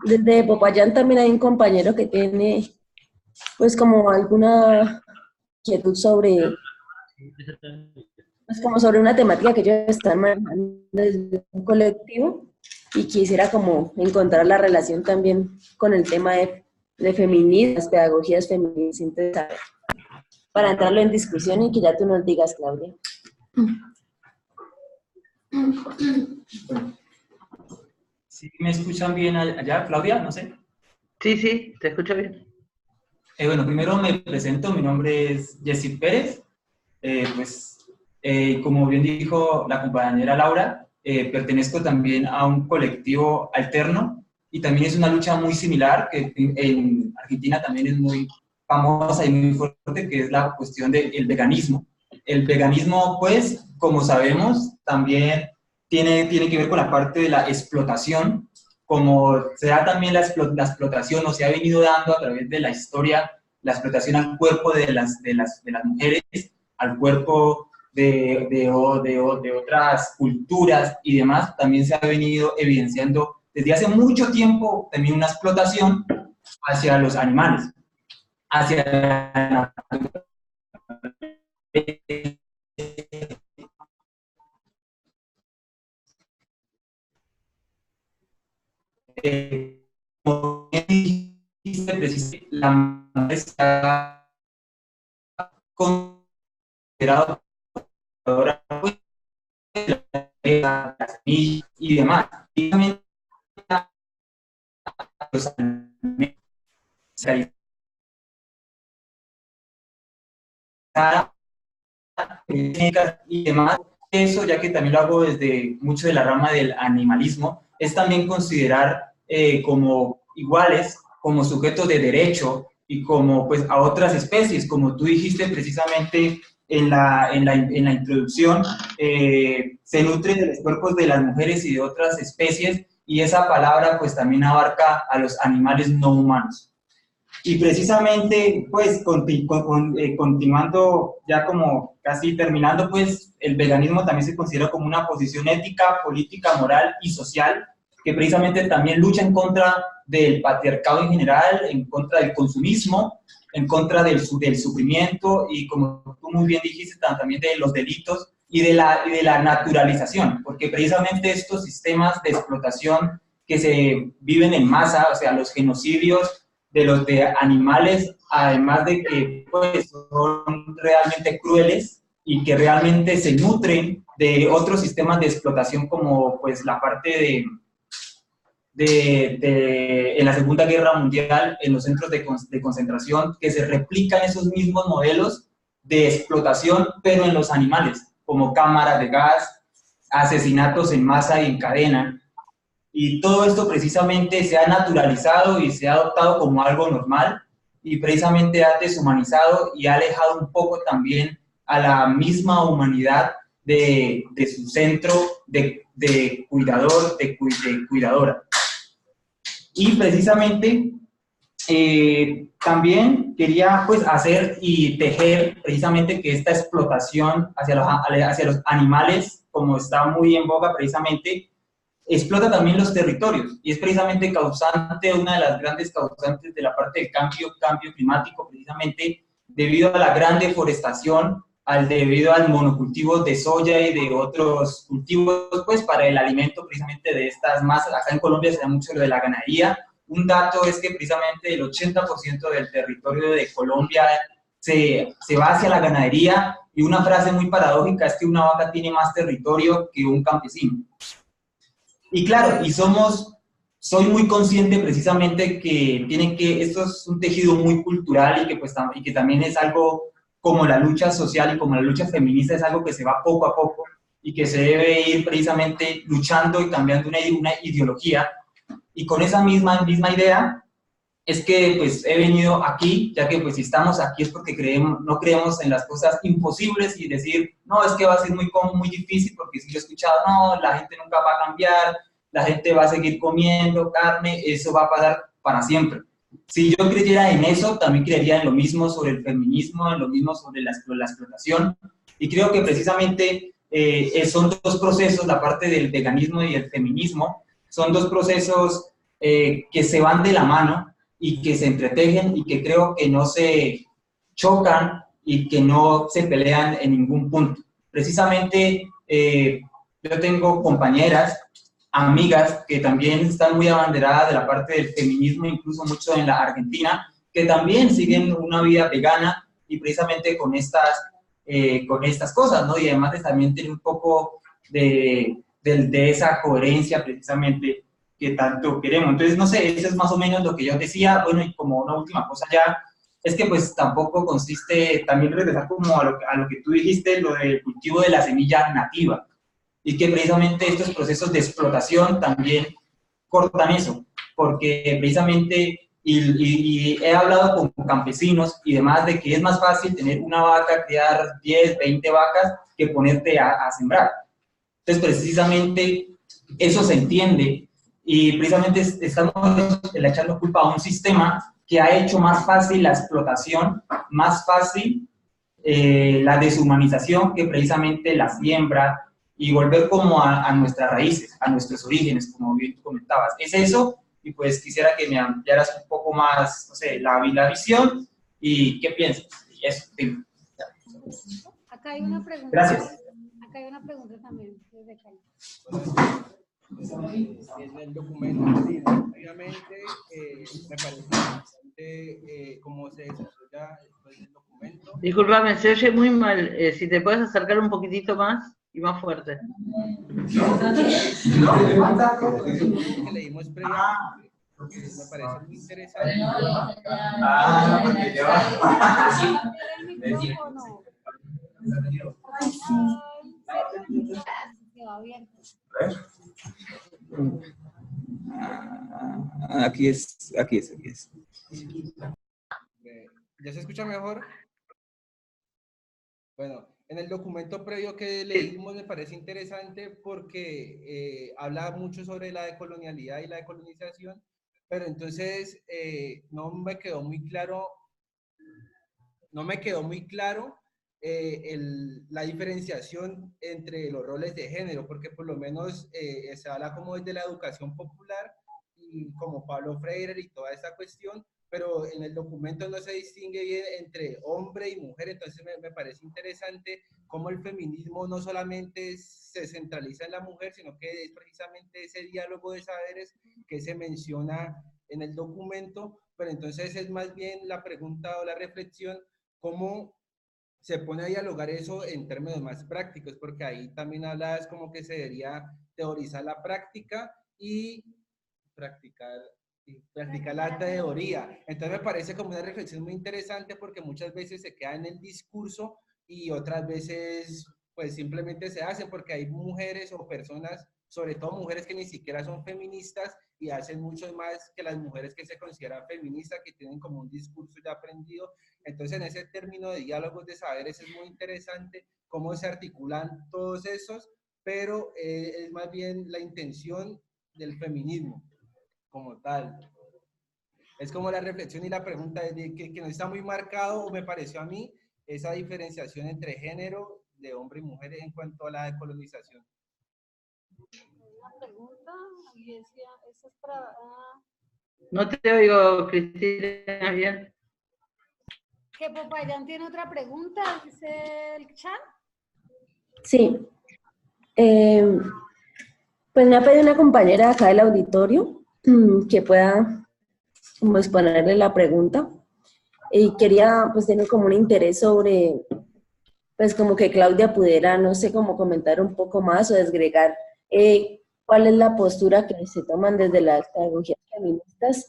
Desde Popayán también hay un compañero que tiene, pues, como alguna inquietud sobre, pues, como sobre una temática que ellos están manejando desde un colectivo y quisiera como encontrar la relación también con el tema de feminismo, las pedagogías feministas. Entonces, a ver, para entrarlo en discusión y que ya tú nos digas, Claudia. ¿Sí me escuchan bien allá, Claudia? No sé. Sí, te escucho bien. Bueno, primero me presento, mi nombre es Jessy Pérez. Como bien dijo la compañera Laura, pertenezco también a un colectivo alterno y también es una lucha muy similar que en Argentina también es muy famosa y muy fuerte, que es la cuestión del veganismo. El veganismo, pues, como sabemos, también tiene que ver con la parte de la explotación, como se da también la explotación o se ha venido dando a través de la historia, la explotación al cuerpo de las mujeres, al cuerpo de otras culturas y demás, también se ha venido evidenciando desde hace mucho tiempo también una explotación hacia los animales, hacia la como dijiste, la mujer está considerada las semillas y demás. Y también los alimentos y demás. Eso, ya que también lo hago desde mucho de la rama del animalismo, es también considerar como iguales, como sujetos de derecho y como pues a otras especies, como tú dijiste precisamente en la introducción, se nutre de los cuerpos de las mujeres y de otras especies, y esa palabra pues también abarca a los animales no humanos. Y precisamente, pues, continuando, ya como casi terminando, pues, el veganismo también se considera como una posición ética, política, moral y social, que precisamente también lucha en contra del patriarcado en general, en contra del consumismo, en contra del sufrimiento y, como tú muy bien dijiste, también de los delitos y de la naturalización, porque precisamente estos sistemas de explotación que se viven en masa, o sea, los genocidios de animales, además de que pues, son realmente crueles y que realmente se nutren de otros sistemas de explotación como pues la parte en la Segunda Guerra Mundial, en los centros de concentración, que se replican esos mismos modelos de explotación, pero en los animales, como cámaras de gas, asesinatos en masa y en cadena. Y todo esto precisamente se ha naturalizado y se ha adoptado como algo normal y precisamente ha deshumanizado y ha alejado un poco también a la misma humanidad de su centro de cuidador, de cuidadora. Y precisamente también quería pues hacer y tejer precisamente que esta explotación hacia los animales, como está muy en boga precisamente, explota también los territorios y es precisamente causante, una de las grandes causantes de la parte del cambio climático, precisamente debido a la gran deforestación, debido al monocultivo de soya y de otros cultivos, pues para el alimento precisamente de estas masas. Acá en Colombia se da mucho lo de la ganadería. Un dato es que precisamente el 80% del territorio de Colombia se va hacia la ganadería, y una frase muy paradójica es que una vaca tiene más territorio que un campesino. Y claro, soy muy consciente precisamente que esto es un tejido muy cultural y que, pues, y que también es algo como la lucha social y como la lucha feminista, es algo que se va poco a poco y que se debe ir precisamente luchando y cambiando una ideología. Y con esa misma idea es que pues he venido aquí, ya que pues si estamos aquí es porque no creemos en las cosas imposibles y decir, no, es que va a ser muy difícil, porque si yo he escuchado, no, la gente nunca va a cambiar, la gente va a seguir comiendo carne, eso va a pasar para siempre. Si yo creyera en eso, también creería en lo mismo sobre el feminismo, en lo mismo sobre la explotación, y creo que precisamente son dos procesos, la parte del veganismo y el feminismo, son dos procesos que se van de la mano y que se entretejen y que creo que no se chocan y que no se pelean en ningún punto. Precisamente yo tengo compañeras, amigas que también están muy abanderadas de la parte del feminismo, incluso mucho en la Argentina, que también siguen una vida vegana y precisamente con estas cosas, ¿no? Y además también tienen un poco de esa coherencia precisamente que tanto queremos. Entonces, no sé, eso es más o menos lo que yo decía. Bueno, y como una última cosa ya, es que pues tampoco consiste, también regresar como a lo que tú dijiste, lo del cultivo de la semilla nativa, y que precisamente estos procesos de explotación también cortan eso, porque precisamente, y he hablado con campesinos y demás, de que es más fácil tener una vaca, criar 10, 20 vacas, que ponerte a sembrar. Entonces, precisamente, eso se entiende, y precisamente estamos echando culpa a un sistema que ha hecho más fácil la explotación, más fácil la deshumanización, que precisamente la siembra, y volver como a nuestras raíces, a nuestros orígenes, como bien comentabas. Es eso, y pues quisiera que me ampliaras un poco más, no sé, la visión, y qué piensas. Y eso, sí. Acá hay una pregunta. Gracias. Acá hay una pregunta también desde Cali. En el documento, sí, obviamente, me parece importante cómo se desarrolla el documento. Disculpame, se oye muy mal. Si te puedes acercar un poquitito más y más fuerte. Que leímos previamente, me parece muy interesante. Aquí es. ¿Ya se escucha mejor? Bueno, en el documento previo que leímos me parece interesante porque habla mucho sobre la decolonialidad y la decolonización, pero entonces no me quedó muy claro la diferenciación entre los roles de género, porque por lo menos se habla como desde la educación popular y como Pablo Freire y toda esa cuestión, pero en el documento no se distingue bien entre hombre y mujer, entonces me parece interesante cómo el feminismo no solamente se centraliza en la mujer, sino que es precisamente ese diálogo de saberes que se menciona en el documento, pero entonces es más bien la pregunta o la reflexión, cómo se pone a dialogar eso en términos más prácticos, porque ahí también hablas como que se debería teorizar la práctica y practicar, la teoría. Entonces me parece como una reflexión muy interesante porque muchas veces se queda en el discurso y otras veces pues simplemente se hace porque hay mujeres o personas, sobre todo mujeres que ni siquiera son feministas y hacen mucho más que las mujeres que se consideran feministas, que tienen como un discurso ya aprendido. Entonces en ese término de diálogos de saberes es muy interesante cómo se articulan todos esos, pero es más bien la intención del feminismo como tal. Es como la reflexión y la pregunta de que no está muy marcado, o me pareció a mí, esa diferenciación entre género de hombre y mujer en cuanto a la decolonización. Una pregunta, audiencia, esa es para... No te oigo, Cristina, bien. ¿Que Popayán tiene otra pregunta? ¿Dice el chat? Sí. Pues me ha pedido una compañera acá del auditorio que pueda como exponerle la pregunta. Y quería pues tener como un interés sobre, pues como que Claudia pudiera, no sé, como comentar un poco más o desgregar cuál es la postura que se toman desde las pedagogías feministas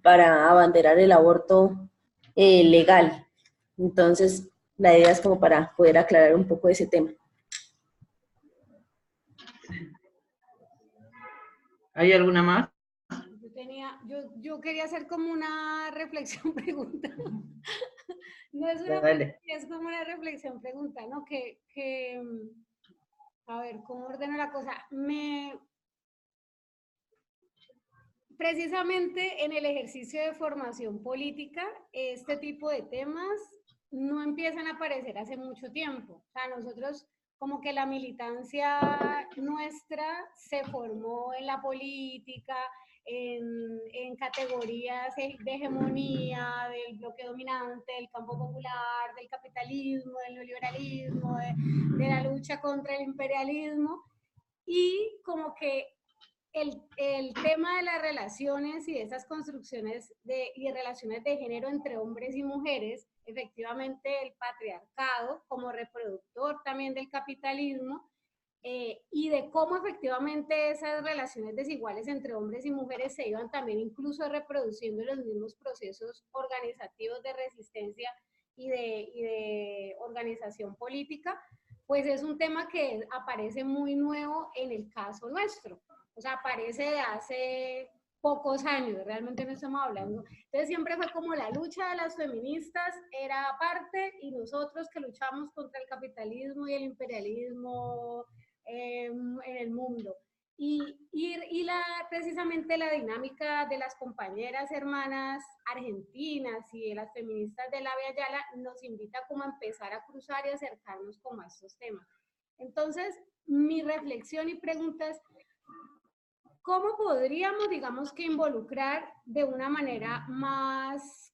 para abanderar el aborto legal. Entonces, la idea es como para poder aclarar un poco ese tema. ¿Hay alguna más? Yo quería hacer como una reflexión pregunta. No es una Dale. es como una reflexión pregunta, ¿no? A ver, ¿cómo ordeno la cosa? Precisamente en el ejercicio de formación política, este tipo de temas no empiezan a aparecer hace mucho tiempo. O sea, nosotros como que la militancia nuestra se formó en la política, en categorías de hegemonía, del bloque dominante, del campo popular, del capitalismo, del neoliberalismo, de la lucha contra el imperialismo, y como que el tema de las relaciones y de esas construcciones y relaciones de género entre hombres y mujeres, efectivamente el patriarcado como reproductor también del capitalismo, y de cómo efectivamente esas relaciones desiguales entre hombres y mujeres se iban también incluso reproduciendo en los mismos procesos organizativos de resistencia y de organización política, pues es un tema que aparece muy nuevo en el caso nuestro. O sea, aparece de hace pocos años, realmente no estamos hablando. Entonces siempre fue como la lucha de las feministas era aparte y nosotros que luchamos contra el capitalismo y el imperialismo en el mundo. Precisamente la dinámica de las compañeras hermanas argentinas y de las feministas de la Via Yala nos invita como a empezar a cruzar y acercarnos como a estos temas. Entonces, mi reflexión y pregunta es, ¿cómo podríamos, digamos, que involucrar de una manera más,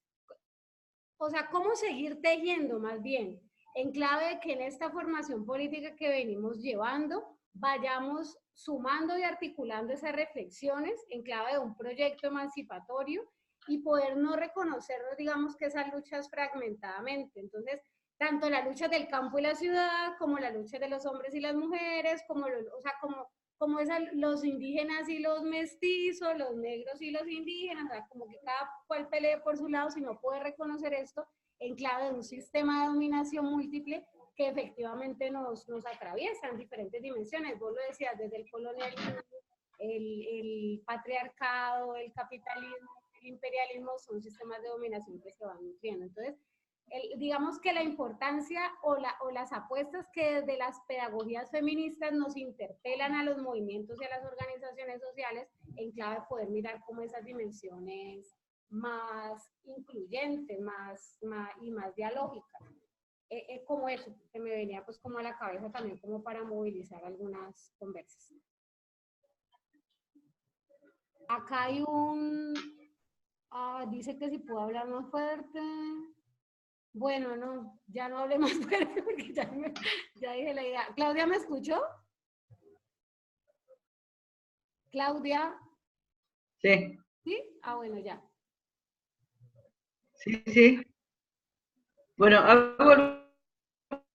o sea, cómo seguir tejiendo más bien, en clave de que en esta formación política que venimos llevando, vayamos sumando y articulando esas reflexiones en clave de un proyecto emancipatorio y poder no reconocernos, digamos, que esas luchas fragmentadamente? Entonces, tanto la lucha del campo y la ciudad, como la lucha de los hombres y las mujeres, o sea, como los indígenas y los mestizos, los negros y los indígenas, o sea, como que cada cual pelee por su lado, si no puede reconocer esto en clave de un sistema de dominación múltiple que efectivamente nos atraviesa en diferentes dimensiones. Vos lo decías, desde el colonialismo, el patriarcado, el capitalismo, el imperialismo, son sistemas de dominación que se van nutriendo. Entonces, digamos que la importancia o las apuestas que desde las pedagogías feministas nos interpelan a los movimientos y a las organizaciones sociales en clave de poder mirar como esas dimensiones más incluyentes, y más dialógicas. Como eso, que me venía pues como a la cabeza también como para movilizar algunas conversas. Acá hay dice que si puedo hablar más fuerte. Bueno, no, ya no hablé más fuerte porque ya dije la idea. ¿Claudia me escuchó? ¿Claudia? Sí. ¿Sí? Bueno, ya. Sí, sí. Bueno, hago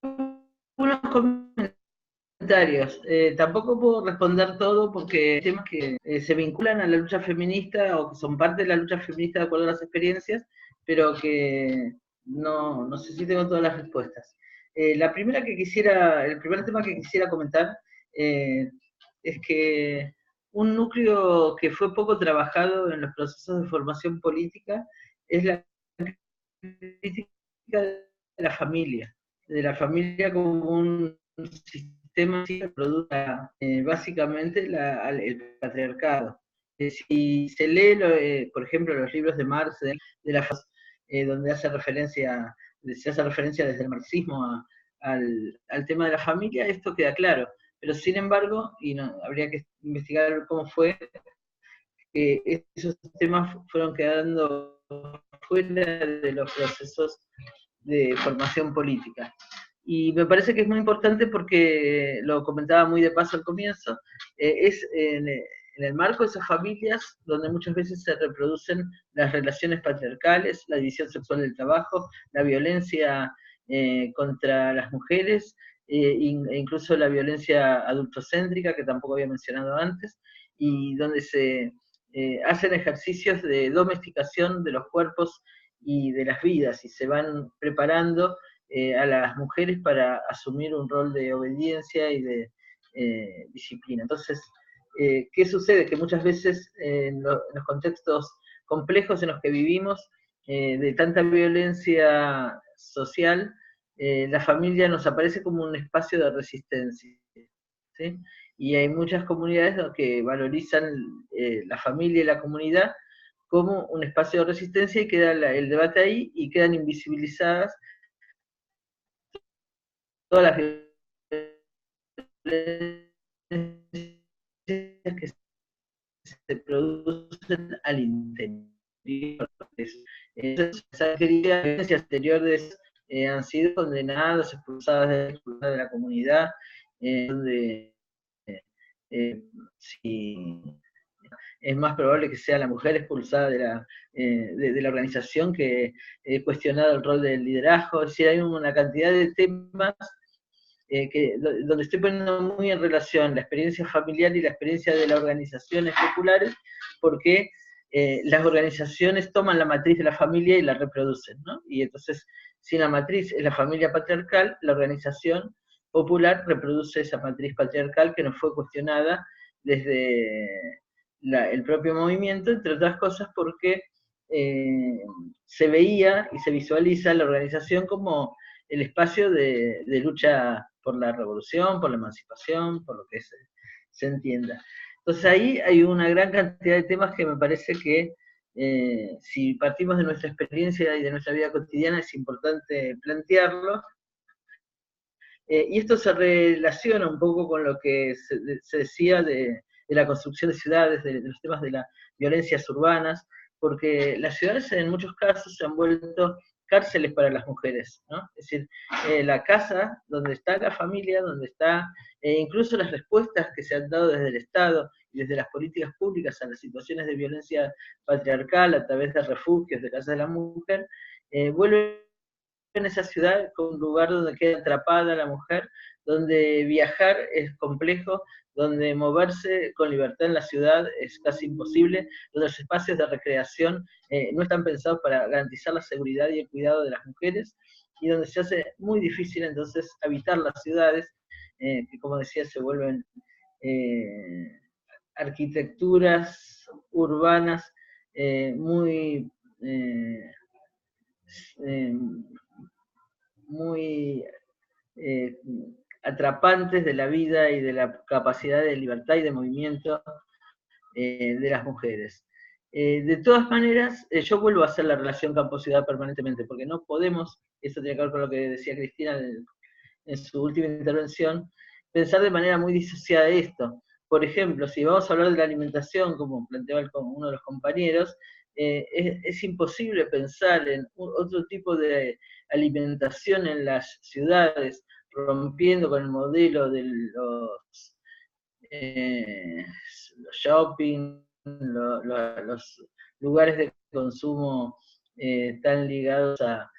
algunos comentarios. Tampoco puedo responder todo porque hay temas que se vinculan a la lucha feminista o que son parte de la lucha feminista de acuerdo a las experiencias, pero que no sé si tengo todas las respuestas. El primer tema que quisiera comentar es que un núcleo que fue poco trabajado en los procesos de formación política es la crítica de la familia como un sistema que produce básicamente el patriarcado. Si se lee, por ejemplo, los libros de Marx, donde se hace referencia desde el marxismo al tema de la familia, esto queda claro. Pero sin embargo, habría que investigar cómo fue que esos temas fueron quedando fuera de los procesos de formación política. Y me parece que es muy importante porque, lo comentaba muy de paso al comienzo, es en el marco de esas familias donde muchas veces se reproducen las relaciones patriarcales, la división sexual del trabajo, la violencia contra las mujeres, e incluso la violencia adultocéntrica, que tampoco había mencionado antes, y donde se hacen ejercicios de domesticación de los cuerpos y de las vidas, y se van preparando a las mujeres para asumir un rol de obediencia y de disciplina. Entonces, ¿qué sucede? Que muchas veces en los contextos complejos en los que vivimos, de tanta violencia social, la familia nos aparece como un espacio de resistencia, ¿sí? Y hay muchas comunidades que valorizan la familia y la comunidad como un espacio de resistencia, y queda el debate ahí y quedan invisibilizadas todas las violencias que se producen al interior. Esas violencias exteriores han sido condenadas, expulsadas de la comunidad, donde si es más probable que sea la mujer expulsada de la organización que cuestionar el rol del liderazgo. Es decir, hay una cantidad de temas donde estoy poniendo muy en relación la experiencia familiar y la experiencia de las organizaciones populares, porque las organizaciones toman la matriz de la familia y la reproducen, ¿no? Y entonces, si la matriz es la familia patriarcal, la organización popular reproduce esa matriz patriarcal que no fue cuestionada desde el propio movimiento, entre otras cosas porque se veía y se visualiza la organización como el espacio de lucha por la revolución, por la emancipación, por lo que se entienda. Entonces ahí hay una gran cantidad de temas que me parece que si partimos de nuestra experiencia y de nuestra vida cotidiana es importante plantearlo. Y esto se relaciona un poco con lo que se decía de la construcción de ciudades, de los temas de las violencias urbanas, porque las ciudades en muchos casos se han vuelto cárceles para las mujeres, ¿no? Es decir, la casa donde está la familia, donde está incluso las respuestas que se han dado desde el Estado y desde las políticas públicas a las situaciones de violencia patriarcal a través de refugios, de casas de la mujer, vuelven en esa ciudad como un lugar donde queda atrapada la mujer, donde viajar es complejo, donde moverse con libertad en la ciudad es casi imposible, donde los espacios de recreación no están pensados para garantizar la seguridad y el cuidado de las mujeres, y donde se hace muy difícil entonces habitar las ciudades, que como decía se vuelven arquitecturas urbanas muy muy atrapantes de la vida y de la capacidad de libertad y de movimiento de las mujeres. De todas maneras, yo vuelvo a hacer la relación campo-ciudad permanentemente, porque no podemos, eso tiene que ver con lo que decía Cristina en su última intervención, pensar de manera muy disociada esto. Por ejemplo, si vamos a hablar de la alimentación, como planteaba uno de los compañeros, es imposible pensar en otro tipo de alimentación en las ciudades, rompiendo con el modelo de los shopping, los lugares de consumo tan ligados a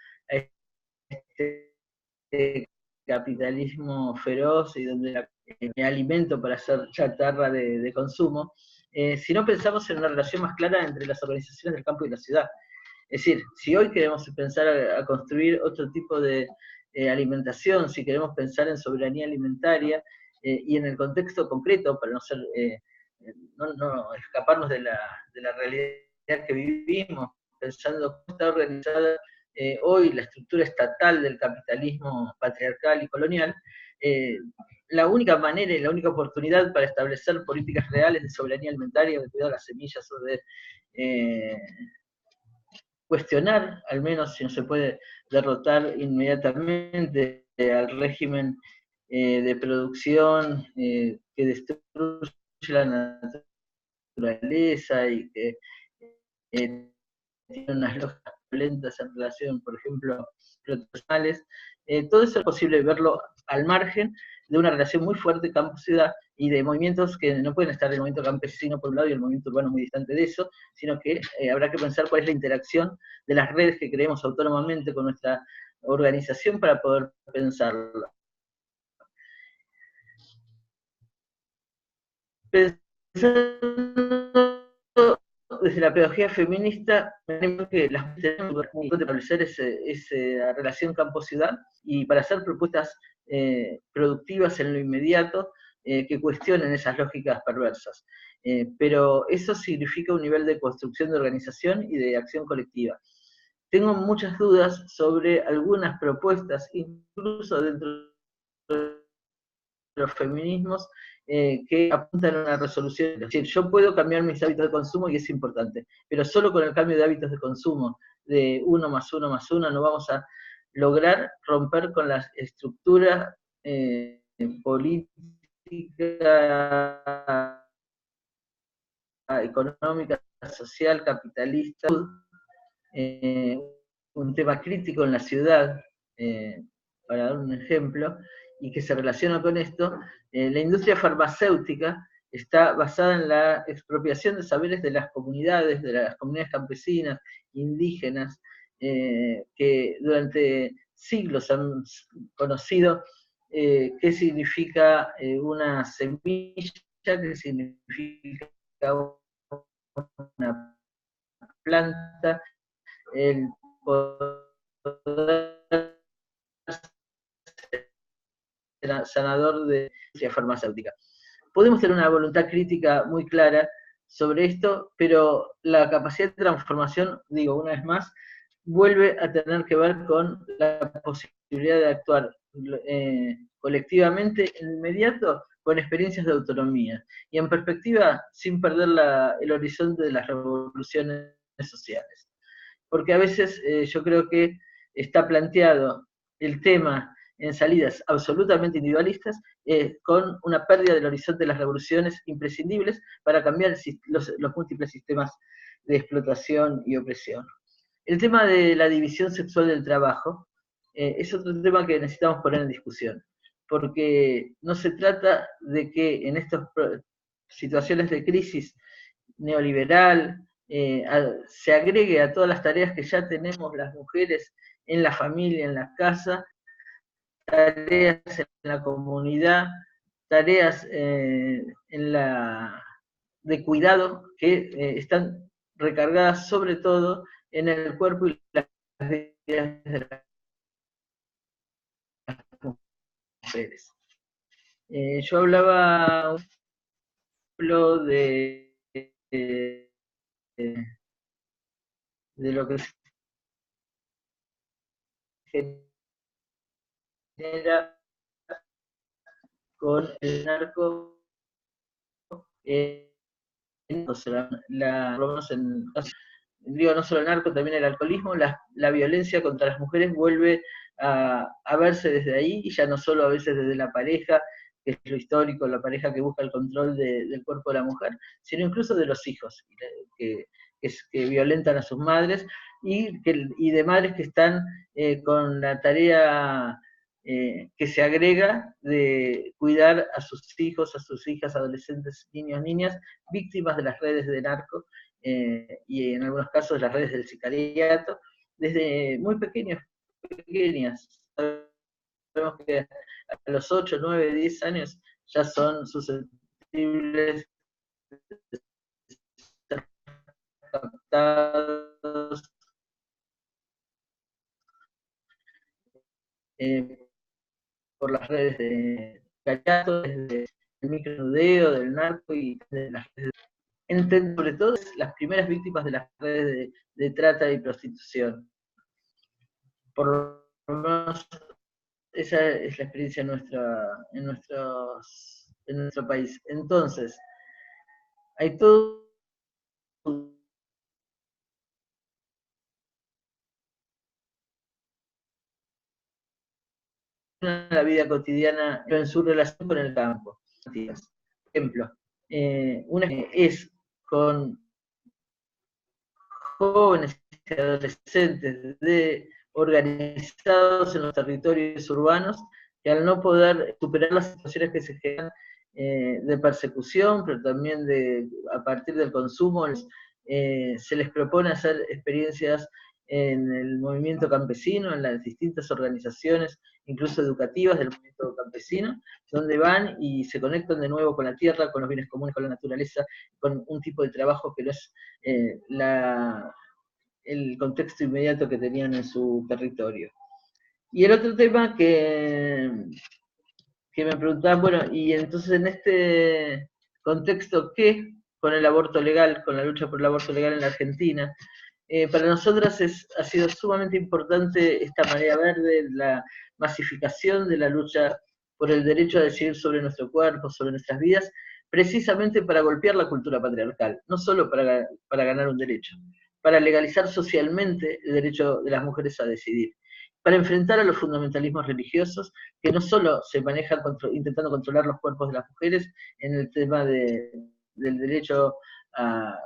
este capitalismo feroz y donde me alimento para hacer chatarra de consumo, si no pensamos en una relación más clara entre las organizaciones del campo y la ciudad. Es decir, si hoy queremos pensar a construir otro tipo de alimentación, si queremos pensar en soberanía alimentaria y en el contexto concreto, para no ser no escaparnos de la realidad que vivimos, pensando cómo está organizada hoy la estructura estatal del capitalismo patriarcal y colonial, la única manera y la única oportunidad para establecer políticas reales de soberanía alimentaria, de cuidar las semillas o de cuestionar, al menos si no se puede derrotar inmediatamente al régimen de producción que destruye la naturaleza y que tiene unas lógicas violentas en relación, por ejemplo, los animales, todo eso es posible verlo al margen de una relación muy fuerte campo-ciudad y de movimientos que no pueden estar el movimiento campesino por un lado y el movimiento urbano muy distante de eso, sino que habrá que pensar cuál es la interacción de las redes que creemos autónomamente con nuestra organización para poder pensarlo. Pensando desde la pedagogía feminista, que las mujeres tenemos que establecer esa relación campo-ciudad y para hacer propuestas productivas en lo inmediato que cuestionen esas lógicas perversas. Pero eso significa un nivel de construcción de organización y de acción colectiva. Tengo muchas dudas sobre algunas propuestas, incluso dentro de los feminismos, que apuntan a una resolución. Es decir, yo puedo cambiar mis hábitos de consumo y es importante, pero solo con el cambio de hábitos de consumo de 1 más 1 más 1 no vamos a lograr romper con las estructuras políticas, económica, social, capitalista, un tema crítico en la ciudad, para dar un ejemplo, y que se relaciona con esto, la industria farmacéutica está basada en la expropiación de saberes de las comunidades campesinas, indígenas, que durante siglos han conocido qué significa una semilla, qué significa una planta, el poder sanador de la industria farmacéutica. Podemos tener una voluntad crítica muy clara sobre esto, pero la capacidad de transformación, digo una vez más, vuelve a tener que ver con la posibilidad de actuar colectivamente en inmediato con experiencias de autonomía y en perspectiva sin perder el horizonte de las revoluciones sociales. Porque a veces yo creo que está planteado el tema en salidas absolutamente individualistas, con una pérdida del horizonte de las revoluciones imprescindibles para cambiar los múltiples sistemas de explotación y opresión. El tema de la división sexual del trabajo es otro tema que necesitamos poner en discusión, porque no se trata de que en estas situaciones de crisis neoliberal se agregue a todas las tareas que ya tenemos las mujeres en la familia, en la casa, tareas en la comunidad, tareas de cuidado que están recargadas sobre todo en el cuerpo y las vidas de las mujeres. Yo hablaba un ejemplo de lo que con el narco, no solo el narco, también el alcoholismo, la violencia contra las mujeres vuelve a verse desde ahí, y ya no solo a veces desde la pareja, que es lo histórico, la pareja que busca el control del cuerpo de la mujer, sino incluso de los hijos, que violentan a sus madres, y de madres que están con la tarea que se agrega de cuidar a sus hijos, a sus hijas, adolescentes, niños, niñas, víctimas de las redes de narco, y en algunos casos de las redes del sicariato, desde muy pequeñas. Sabemos que a los 8, 9, 10 años ya son susceptibles de ser captados por las redes de sicariato, desde el micronudeo, del narco y de las redes. Sobre todo las primeras víctimas de las redes de trata y prostitución. Por lo menos esa es la experiencia en nuestro país. Entonces, hay todo la vida cotidiana en su relación con el campo. Por ejemplo, una es con jóvenes y adolescentes organizados en los territorios urbanos, que al no poder superar las situaciones que se generan de persecución, pero también a partir del consumo, se les propone hacer experiencias en el movimiento campesino, en las distintas organizaciones, incluso educativas del movimiento campesino, donde van y se conectan de nuevo con la tierra, con los bienes comunes, con la naturaleza, con un tipo de trabajo que no es el contexto inmediato que tenían en su territorio. Y el otro tema que me preguntaban, bueno, y entonces en este contexto, ¿qué con el aborto legal, con la lucha por el aborto legal en la Argentina? Para nosotras ha sido sumamente importante esta marea verde, la masificación de la lucha por el derecho a decidir sobre nuestro cuerpo, sobre nuestras vidas, precisamente para golpear la cultura patriarcal, no solo para ganar un derecho, para legalizar socialmente el derecho de las mujeres a decidir, para enfrentar a los fundamentalismos religiosos que no solo se manejan intentando controlar los cuerpos de las mujeres en el tema del derecho a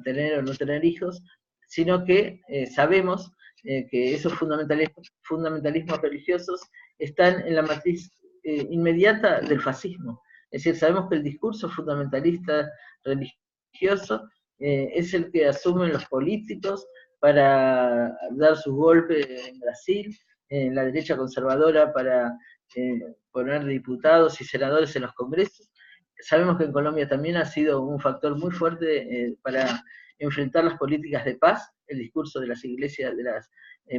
tener o no tener hijos, sino que sabemos que esos fundamentalismos religiosos están en la matriz inmediata del fascismo. Es decir, sabemos que el discurso fundamentalista religioso es el que asumen los políticos para dar sus golpes en Brasil, la derecha conservadora para poner diputados y senadores en los congresos. Sabemos que en Colombia también ha sido un factor muy fuerte para enfrentar las políticas de paz, el discurso de las iglesias,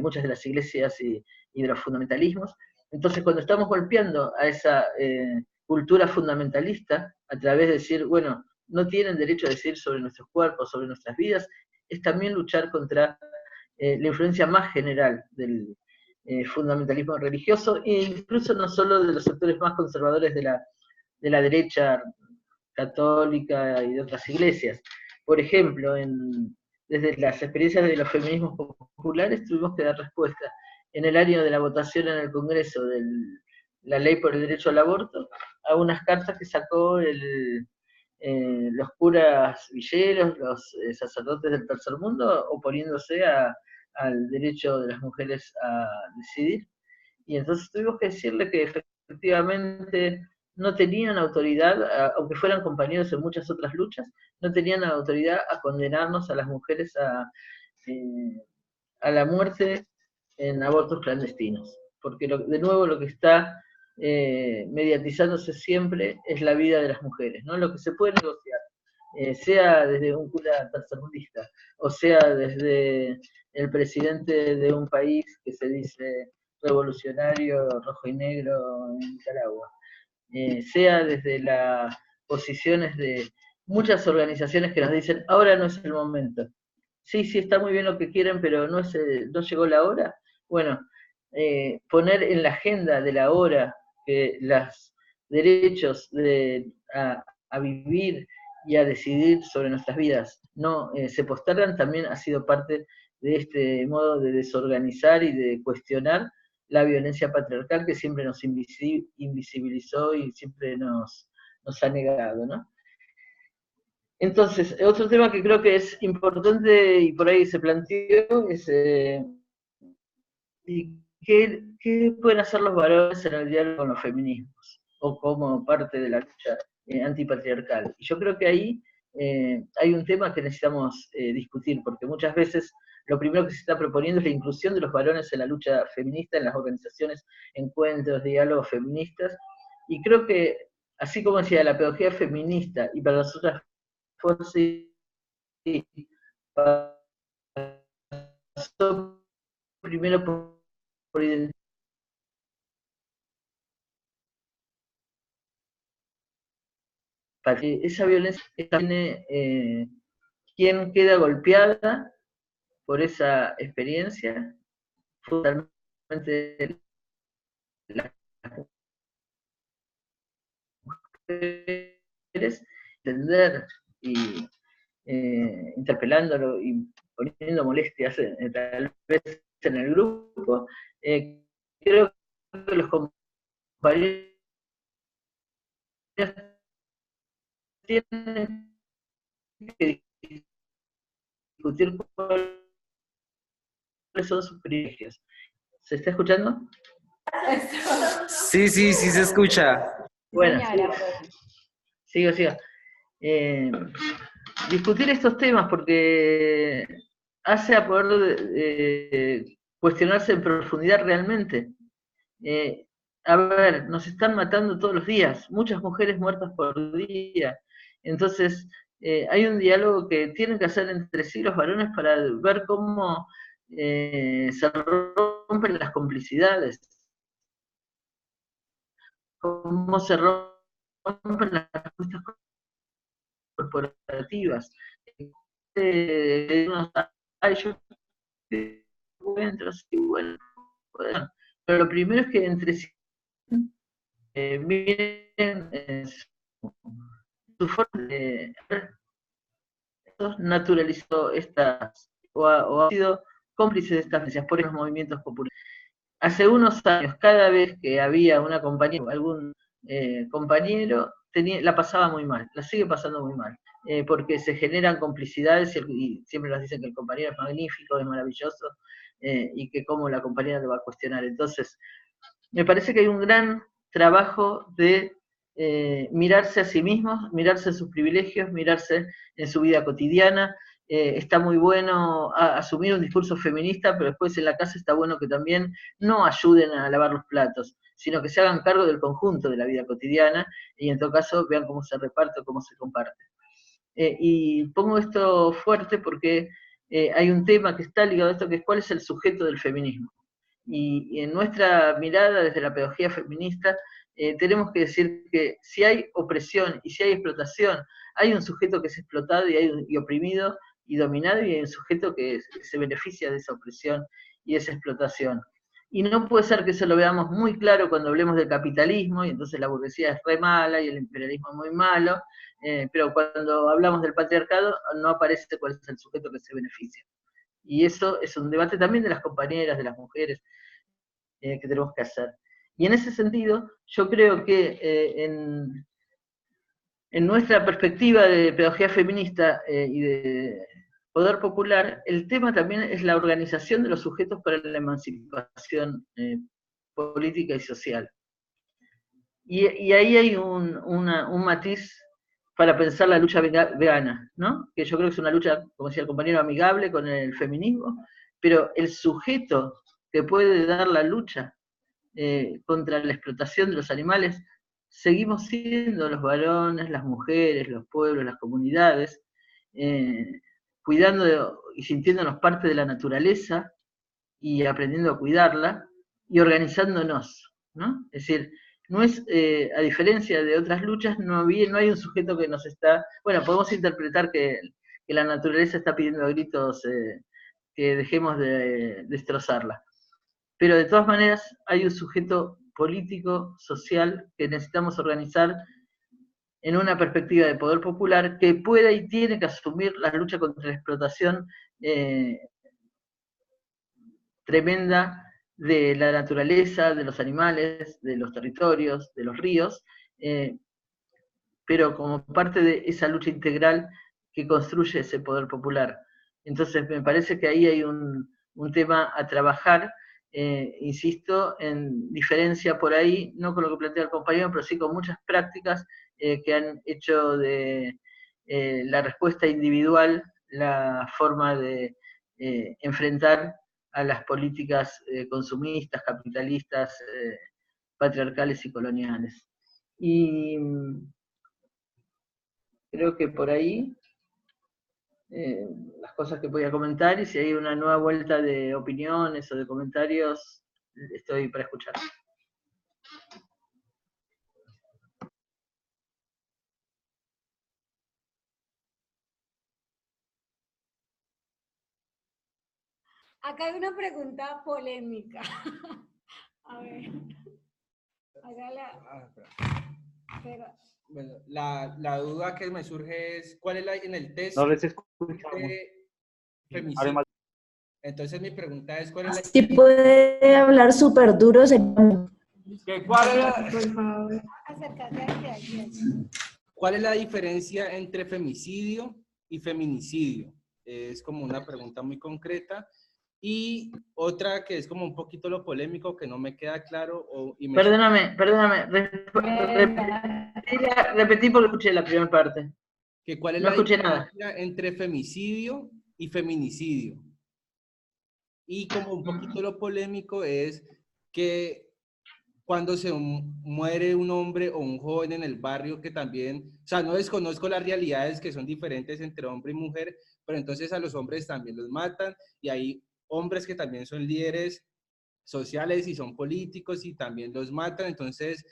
muchas de las iglesias y de los fundamentalismos. Entonces, cuando estamos golpeando a esa cultura fundamentalista, a través de decir, bueno, no tienen derecho a decidir sobre nuestros cuerpos, sobre nuestras vidas, es también luchar contra la influencia más general del fundamentalismo religioso, e incluso no solo de los sectores más conservadores de la derecha católica y de otras iglesias. Por ejemplo, desde las experiencias de los feminismos populares tuvimos que dar respuesta en el año de la votación en el Congreso de la ley por el derecho al aborto a unas cartas que sacó los curas villeros, los sacerdotes del tercer mundo, oponiéndose al derecho de las mujeres a decidir. Y entonces tuvimos que decirle que efectivamente no tenían autoridad, aunque fueran compañeros en muchas otras luchas, no tenían autoridad a condenarnos a las mujeres a la muerte en abortos clandestinos. Porque de nuevo lo que está mediatizándose siempre es la vida de las mujeres, ¿no? Lo que se puede negociar, sea desde un cura tercermundista, o sea desde el presidente de un país que se dice revolucionario, rojo y negro en Nicaragua, sea desde las posiciones de muchas organizaciones que nos dicen, ahora no es el momento. Sí, está muy bien lo que quieren, pero no llegó la hora. Bueno, poner en la agenda de la hora que los derechos a vivir y a decidir sobre nuestras vidas no se postergan, también ha sido parte de este modo de desorganizar y de cuestionar la violencia patriarcal que siempre nos invisibilizó y siempre nos ha negado, ¿no? Entonces, otro tema que creo que es importante y por ahí se planteó es ¿qué pueden hacer los varones en el diálogo con los feminismos o como parte de la lucha antipatriarcal? Y yo creo que ahí hay un tema que necesitamos discutir, porque muchas veces lo primero que se está proponiendo es la inclusión de los varones en la lucha feminista, en las organizaciones, encuentros, diálogos feministas, y creo que, así como decía, la pedagogía feminista y para las otras fuerzas, pasó primero por identificar esa violencia tiene quien queda golpeada por esa experiencia, fundamentalmente las mujeres, entender y interpelándolo y poniendo molestias tal vez en el grupo, creo que los compañeros tienen que discutir cuáles son sus privilegios. ¿Se está escuchando? Sí, sí, sí se escucha. Bueno, sigo. Discutir estos temas porque hace a poder cuestionarse en profundidad realmente. A ver, nos están matando todos los días, muchas mujeres muertas por día. Entonces, hay un diálogo que tienen que hacer entre sí los varones para ver cómo se rompen las complicidades, cómo se rompen las respuestas corporativas. Yo encuentro, sí, bueno, pero lo primero es que entre sí miren su forma de naturalizó estas, o ha sido cómplice de estas violencias por los movimientos populares. Hace unos años, cada vez que había una compañera, algún compañero, la pasaba muy mal, la sigue pasando muy mal, porque se generan complicidades y siempre nos dicen que el compañero es magnífico, es maravilloso, y que cómo la compañera lo va a cuestionar. Entonces, me parece que hay un gran trabajo de mirarse a sí mismos, mirarse en sus privilegios, mirarse en su vida cotidiana. Está muy bueno asumir un discurso feminista, pero después en la casa está bueno que también no ayuden a lavar los platos, sino que se hagan cargo del conjunto de la vida cotidiana y en todo caso vean cómo se reparte o cómo se comparte. Y pongo esto fuerte porque hay un tema que está ligado a esto, que es cuál es el sujeto del feminismo. Y en nuestra mirada desde la pedagogía feminista, tenemos que decir que si hay opresión y si hay explotación, hay un sujeto que es explotado y oprimido y dominado, y hay un sujeto que se beneficia de esa opresión y de esa explotación. Y no puede ser que eso lo veamos muy claro cuando hablemos del capitalismo, y entonces la burguesía es re mala y el imperialismo es muy malo, pero cuando hablamos del patriarcado no aparece cuál es el sujeto que se beneficia. Y eso es un debate también de las compañeras, de las mujeres, que tenemos que hacer. Y en ese sentido, yo creo que en nuestra perspectiva de pedagogía feminista y de poder popular, el tema también es la organización de los sujetos para la emancipación política y social. Y ahí hay un matiz para pensar la lucha vegana, ¿no? Que yo creo que es una lucha, como decía el compañero, amigable con el feminismo, pero el sujeto que puede dar la lucha contra la explotación de los animales, seguimos siendo los varones, las mujeres, los pueblos, las comunidades, cuidando y sintiéndonos parte de la naturaleza y aprendiendo a cuidarla y organizándonos, ¿no? Es decir, no es, a diferencia de otras luchas, no hay un sujeto que nos está, bueno, podemos interpretar que la naturaleza está pidiendo a gritos que dejemos de destrozarla. pero de todas maneras hay un sujeto político, social, que necesitamos organizar en una perspectiva de poder popular que pueda y tiene que asumir la lucha contra la explotación tremenda de la naturaleza, de los animales, de los territorios, de los ríos, pero como parte de esa lucha integral que construye ese poder popular. Entonces me parece que ahí hay un tema a trabajar, insisto, en diferencia por ahí, no con lo que plantea el compañero, pero sí con muchas prácticas que han hecho de la respuesta individual la forma de enfrentar a las políticas consumistas, capitalistas, patriarcales y coloniales. Y creo que por ahí las cosas que voy a comentar, y si hay una nueva vuelta de opiniones o de comentarios, estoy para escuchar. Acá hay una pregunta polémica. A ver. Pero, bueno, la duda que me surge es, ¿cuál es en el texto? No les escuchamos. Femicidio. Entonces mi pregunta es, ¿cuál es la Si puede hablar súper duro, ¿Cuál es la diferencia entre femicidio y feminicidio? Es como una pregunta muy concreta. Y otra que es como un poquito lo polémico, que no me queda claro. Perdóname, repetí porque escuché la primera parte. ¿Cuál es no la escuché diferencia nada entre femicidio y feminicidio? Y como un poquito lo polémico es que cuando se muere un hombre o un joven en el barrio, que también, o sea, no desconozco las realidades que son diferentes entre hombre y mujer, pero entonces a los hombres también los matan, y hay hombres que también son líderes sociales y son políticos y también los matan, entonces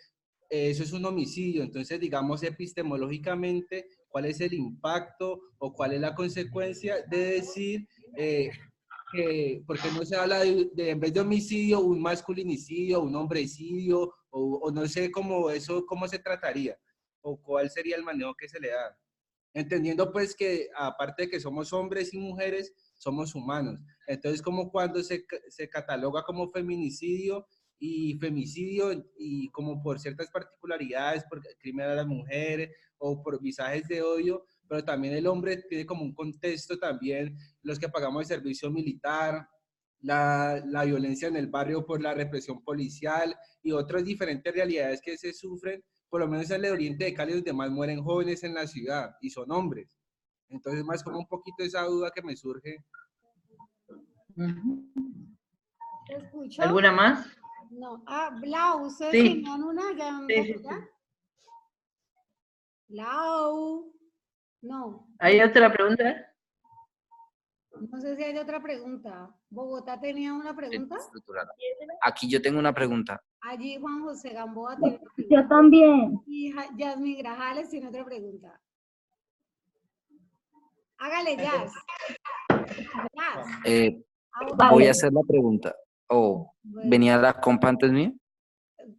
eso es un homicidio. Entonces, digamos, epistemológicamente, ¿cuál es el impacto o cuál es la consecuencia de decir que, porque no se habla de en vez de homicidio, un masculinicidio, un hombrecidio, o no sé cómo eso, cómo se trataría, o cuál sería el manejo que se le da? Entendiendo pues que aparte de que somos hombres y mujeres, somos humanos. Entonces, como cuando se cataloga como feminicidio y femicidio, y como por ciertas particularidades, por crimen a las mujeres o por visajes de odio, pero también el hombre tiene como un contexto también, los que pagamos el servicio militar, la violencia en el barrio por la represión policial y otras diferentes realidades que se sufren. Por lo menos en el oriente de Cali, los demás mueren jóvenes en la ciudad y son hombres. Entonces, más como un poquito esa duda que me surge. ¿Te escucho? ¿Alguna más? No. Blau, ¿ustedes sí. tenían una? Sí. Blau. No. ¿Hay otra pregunta? No sé si hay otra pregunta. ¿Bogotá tenía una pregunta? Aquí yo tengo una pregunta. Allí Juan José Gamboa tiene una pregunta. Yo también. Y Yasmin Grajales tiene otra pregunta. Hágale, Jazz. Voy a hacer la pregunta. Bueno. ¿Venía la compa antes mío?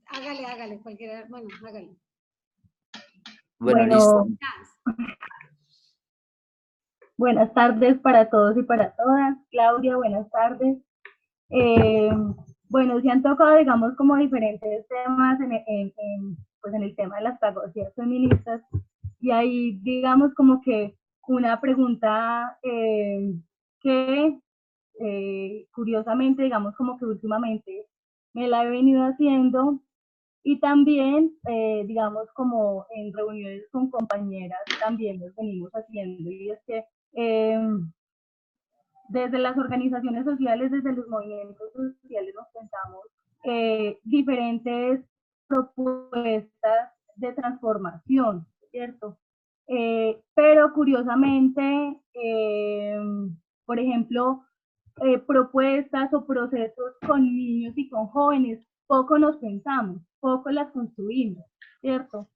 Hágale, cualquiera. Bueno, hágale. Bueno, listo. Buenas tardes para todos y para todas. Claudia, buenas tardes. Bueno, se han tocado, digamos, como diferentes temas pues en el tema de las pedagogías feministas, y ahí, digamos, como que una pregunta que curiosamente, digamos, como que últimamente me la he venido haciendo, y también, digamos, como en reuniones con compañeras también nos venimos haciendo, y es que desde las organizaciones sociales, desde los movimientos sociales nos pensamos diferentes propuestas de transformación, ¿cierto? Pero curiosamente, por ejemplo, propuestas o procesos con niños y con jóvenes, poco nos pensamos, poco las construimos, ¿cierto?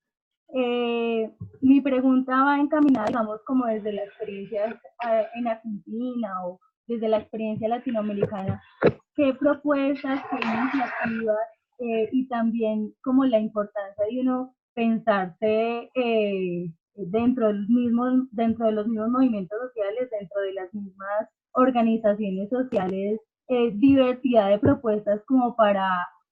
Mi pregunta va encaminada, digamos, como desde la experiencia en Argentina desde la experiencia latinoamericana, qué propuestas, qué iniciativas, y también como la importancia de uno pensarse dentro de los mismos movimientos sociales, dentro de las mismas organizaciones sociales, diversidad de propuestas como para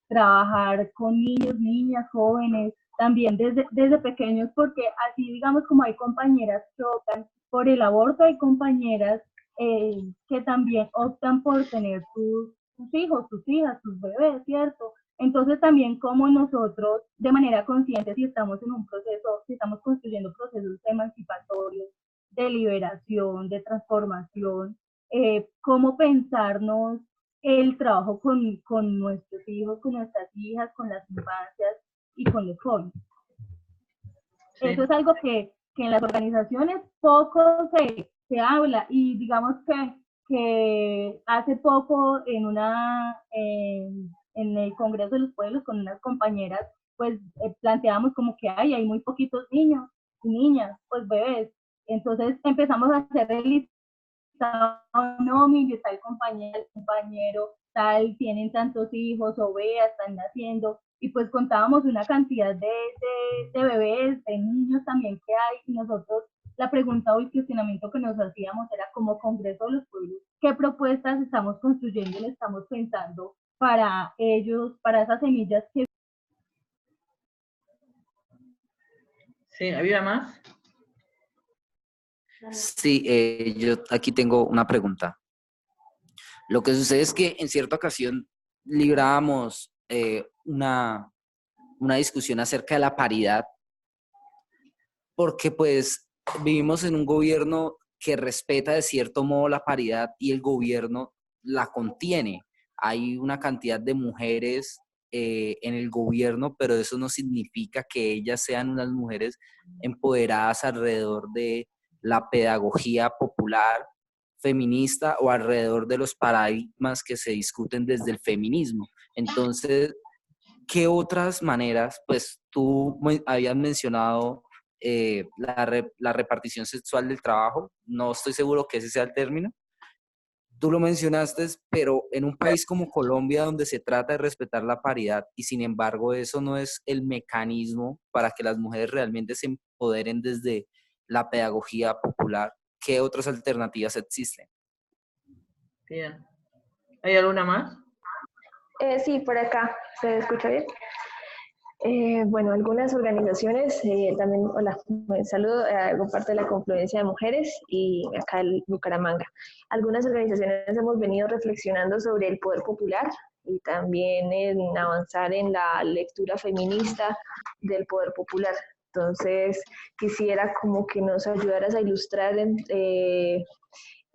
trabajar con niños, niñas, jóvenes, también desde pequeños, porque así digamos como hay compañeras que optan por el aborto, hay compañeras que también optan por tener sus hijos, sus hijas, sus bebés, ¿cierto? Entonces también como nosotros de manera consciente, si estamos en un proceso, si estamos construyendo procesos emancipatorios, de liberación, de transformación, cómo pensarnos el trabajo con nuestros hijos, con nuestras hijas, con las infancias y con los jóvenes. Sí. Eso es algo que en las organizaciones poco se habla, y digamos que hace poco en el Congreso de los Pueblos con unas compañeras, pues planteamos como que hay muy poquitos niños y niñas, pues bebés. Entonces empezamos a hacer el listado, no, mire, tal compañero, tal, tienen tantos hijos, o vea, están naciendo, y pues contábamos una cantidad de bebés, de niños también que hay, y nosotros la pregunta o el cuestionamiento que nos hacíamos era, como Congreso de los Pueblos, ¿qué propuestas estamos construyendo y estamos pensando para ellos, para esas semillas que... Sí, ¿había más? Sí, yo aquí tengo una pregunta. Lo que sucede es que en cierta ocasión librábamos una discusión acerca de la paridad, porque pues vivimos en un gobierno que respeta de cierto modo la paridad y el gobierno la contiene. Hay una cantidad de mujeres en el gobierno, pero eso no significa que ellas sean unas mujeres empoderadas alrededor de la pedagogía popular feminista o alrededor de los paradigmas que se discuten desde el feminismo. Entonces, ¿qué otras maneras? Pues tú habías mencionado la repartición sexual del trabajo, no estoy seguro que ese sea el término. Tú lo mencionaste, pero en un país como Colombia, donde se trata de respetar la paridad y sin embargo eso no es el mecanismo para que las mujeres realmente se empoderen desde la pedagogía popular, ¿qué otras alternativas existen? Bien. ¿Hay alguna más? Sí, por acá. ¿Se escucha bien? Bueno, algunas organizaciones, también, hola, saludo, hago parte de la Confluencia de Mujeres y acá en Bucaramanga. Algunas organizaciones hemos venido reflexionando sobre el poder popular y también en avanzar en la lectura feminista del poder popular. Entonces, quisiera como que nos ayudaras a ilustrar en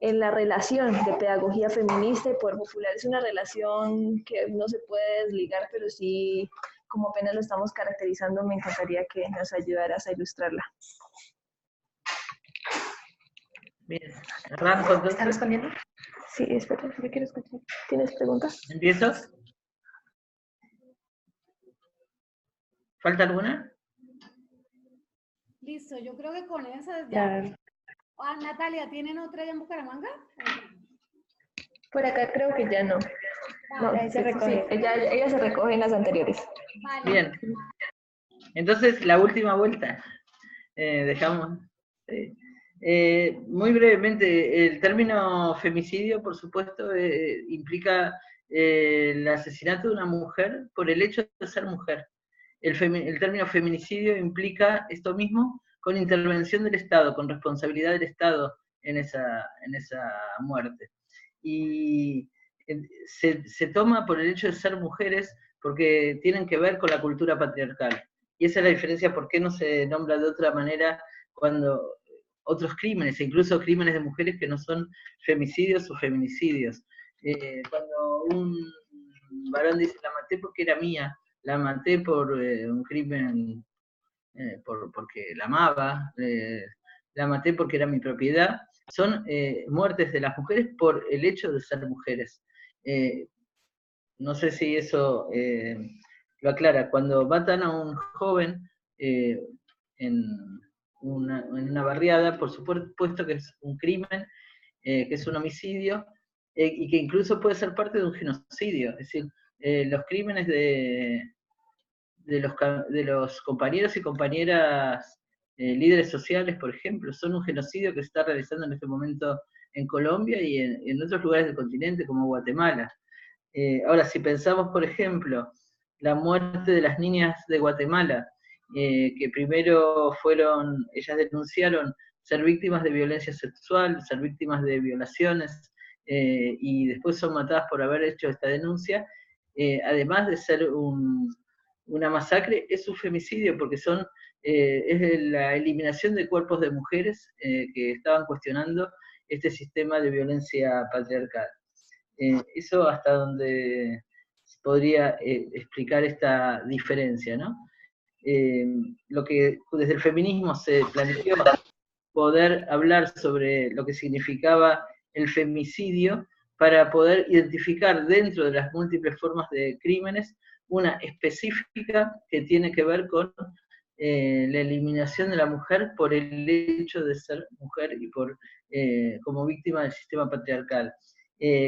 la relación de pedagogía feminista y poder popular. Es una relación que no se puede desligar, pero sí, como apenas lo estamos caracterizando, me encantaría que nos ayudaras a ilustrarla. Bien. ¿Arranco entonces? ¿Estás respondiendo? Sí, espera, yo quiero escuchar. ¿Tienes preguntas? ¿Empiezo? ¿Falta alguna? Listo, yo creo que con esas ya. Ah, Natalia, ¿tienen otra ya en Bucaramanga? Por acá creo que ya no. No, ahí se recoge. Sí, ella se recoge en las anteriores. Vale. Bien. Entonces, la última vuelta. Dejamos. Muy brevemente, el término femicidio, por supuesto, implica el asesinato de una mujer por el hecho de ser mujer. El término feminicidio implica esto mismo, con intervención del Estado, con responsabilidad del Estado en esa muerte. Y se toma por el hecho de ser mujeres porque tienen que ver con la cultura patriarcal. Y esa es la diferencia, por qué no se nombra de otra manera cuando otros crímenes, incluso crímenes de mujeres que no son femicidios o feminicidios. Cuando un varón dice, la maté porque era mía, la maté por un crimen, porque la amaba, la maté porque era mi propiedad, son muertes de las mujeres por el hecho de ser mujeres. No sé si eso lo aclara. Cuando matan a un joven en una barriada, por supuesto que es un crimen, que es un homicidio, y que incluso puede ser parte de un genocidio. Es decir, los crímenes de los compañeros y compañeras líderes sociales, por ejemplo, son un genocidio que se está realizando en este momento en Colombia y en otros lugares del continente, como Guatemala. Ahora, si pensamos, por ejemplo, la muerte de las niñas de Guatemala, que primero ellas denunciaron ser víctimas de violencia sexual, ser víctimas de violaciones, y después son matadas por haber hecho esta denuncia, además de ser una masacre, es un femicidio, porque es la eliminación de cuerpos de mujeres que estaban cuestionando este sistema de violencia patriarcal. Eso hasta donde podría explicar esta diferencia, ¿no? Lo que desde el feminismo se planteó poder hablar sobre lo que significaba el femicidio para poder identificar dentro de las múltiples formas de crímenes una específica que tiene que ver con la eliminación de la mujer por el hecho de ser mujer y como víctima del sistema patriarcal.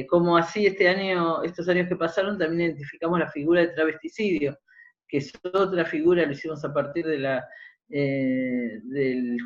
Como así estos años que pasaron, también identificamos la figura de travesticidio, que es otra figura, lo hicimos a partir del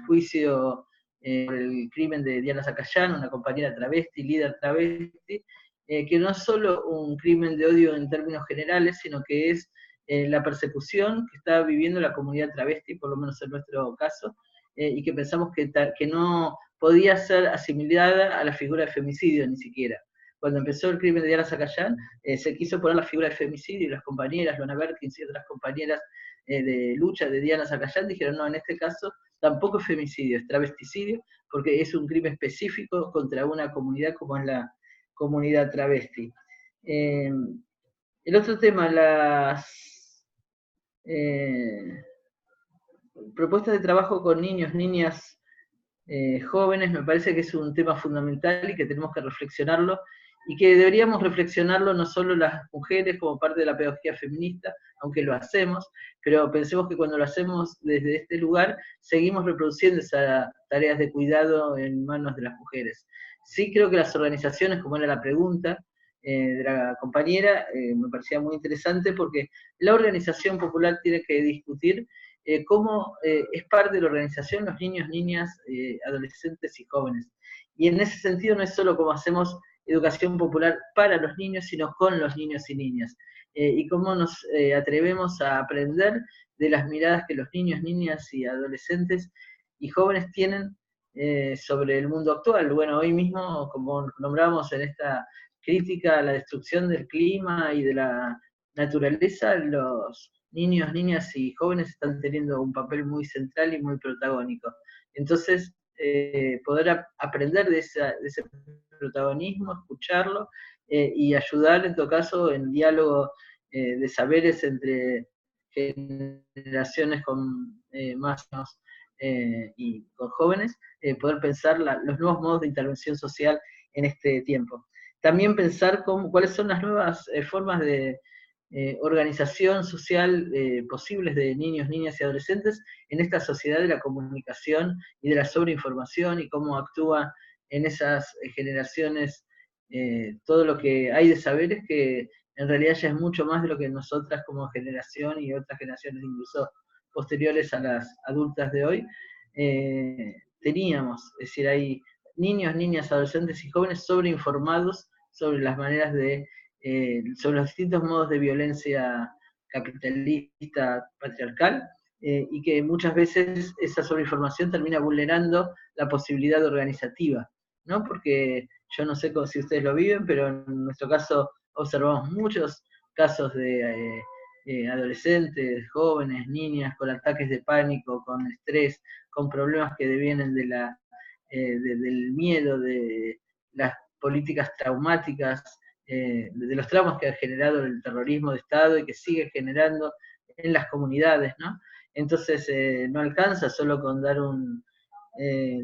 juicio por el crimen de Diana Zacayán, una compañera travesti, líder travesti, que no es solo un crimen de odio en términos generales, sino que es la persecución que está viviendo la comunidad travesti, por lo menos en nuestro caso, y que pensamos que no podía ser asimilada a la figura de femicidio ni siquiera. Cuando empezó el crimen de Diana Zacayán, se quiso poner la figura de femicidio, y las compañeras, Lona Berkins y otras compañeras de lucha de Diana Zacayán dijeron, no, en este caso tampoco es femicidio, es travesticidio, porque es un crimen específico contra una comunidad como es la comunidad travesti. El otro tema, las propuestas de trabajo con niños, niñas, jóvenes, me parece que es un tema fundamental y que tenemos que reflexionarlo, y que deberíamos reflexionarlo no solo las mujeres como parte de la pedagogía feminista, aunque lo hacemos, pero pensemos que cuando lo hacemos desde este lugar, seguimos reproduciendo esas tareas de cuidado en manos de las mujeres. Sí creo que las organizaciones, como era la pregunta de la compañera, me parecía muy interesante, porque la organización popular tiene que discutir cómo es parte de la organización los niños, niñas, adolescentes y jóvenes. Y en ese sentido no es solo como hacemos educación popular para los niños, sino con los niños y niñas. Y cómo nos atrevemos a aprender de las miradas que los niños, niñas y adolescentes y jóvenes tienen sobre el mundo actual. Bueno, hoy mismo, como nombramos en esta crítica a la destrucción del clima y de la naturaleza, los niños, niñas y jóvenes están teniendo un papel muy central y muy protagónico. Entonces, poder aprender de ese protagonismo, escucharlo y ayudar en todo caso en diálogo de saberes entre generaciones con más y con jóvenes, poder pensar los nuevos modos de intervención social en este tiempo. También pensar cuáles son las nuevas formas de organización social posibles de niños, niñas y adolescentes en esta sociedad de la comunicación y de la sobreinformación, y cómo actúa en esas generaciones todo lo que hay de saberes que en realidad ya es mucho más de lo que nosotras como generación y otras generaciones incluso posteriores a las adultas de hoy teníamos. Es decir, hay niños, niñas, adolescentes y jóvenes sobreinformados sobre las maneras sobre los distintos modos de violencia capitalista, patriarcal, y que muchas veces esa sobreinformación termina vulnerando la posibilidad organizativa, ¿no? Porque yo no sé si ustedes lo viven, pero en nuestro caso observamos muchos casos de adolescentes, jóvenes, niñas con ataques de pánico, con estrés, con problemas que devienen del miedo, de las políticas traumáticas, de los traumas que ha generado el terrorismo de Estado y que sigue generando en las comunidades, ¿no? Entonces no alcanza solo con dar un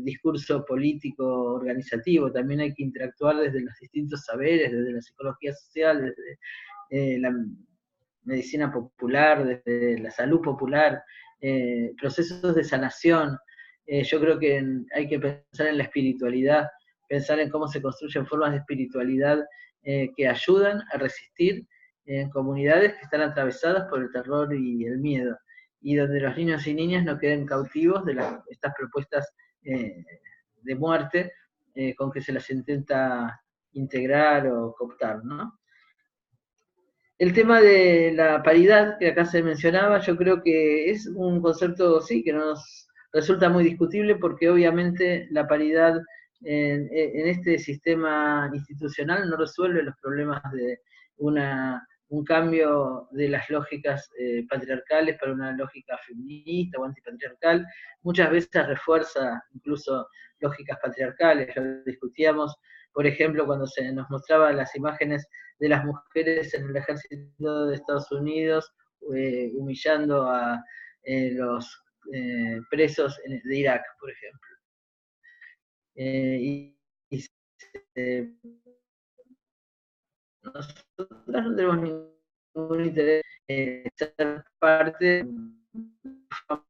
discurso político organizativo, también hay que interactuar desde los distintos saberes, desde la psicología social, desde la medicina popular, desde la salud popular, procesos de sanación. Yo creo que hay que pensar en la espiritualidad pensar en cómo se construyen formas de espiritualidad que ayudan a resistir en comunidades que están atravesadas por el terror y el miedo, y donde los niños y niñas no queden cautivos de estas propuestas de muerte con que se las intenta integrar o cooptar, ¿no? El tema de la paridad que acá se mencionaba, yo creo que es un concepto, sí, que nos resulta muy discutible, porque obviamente la paridad en este sistema institucional no resuelve los problemas de un cambio de las lógicas patriarcales para una lógica feminista o antipatriarcal. Muchas veces refuerza incluso lógicas patriarcales. Lo discutíamos, por ejemplo, cuando se nos mostraban las imágenes de las mujeres en el ejército de Estados Unidos humillando a los presos de Irak, por ejemplo. Nosotros no tenemos ningún interés en ser parte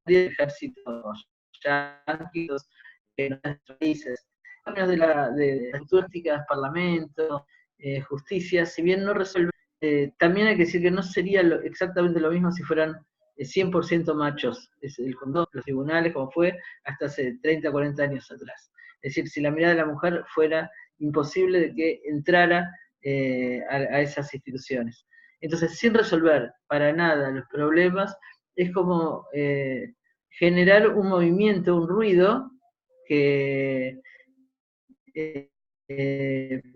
de ejércitos yanquis en nuestros países. En términos de las políticas, parlamento, justicia, si bien no resuelve, también hay que decir que no sería exactamente lo mismo si fueran 100% machos, los tribunales, como fue hasta hace 30, 40 años atrás. Es decir, si la mirada de la mujer fuera imposible de que entrara a esas instituciones. Entonces, sin resolver para nada los problemas, es como generar un movimiento, un ruido que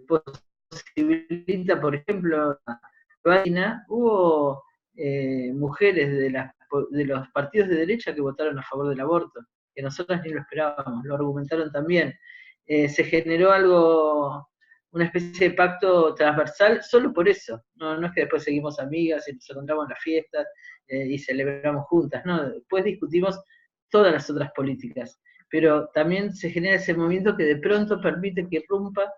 posibilita, por ejemplo, hubo mujeres de los partidos de derecha que votaron a favor del aborto, que nosotros ni lo esperábamos, lo argumentaron también. Se generó algo, una especie de pacto transversal solo por eso, no es que después seguimos amigas y nos encontramos en las fiestas y celebramos juntas, no, después discutimos todas las otras políticas, pero también se genera ese movimiento que de pronto permite que irrumpa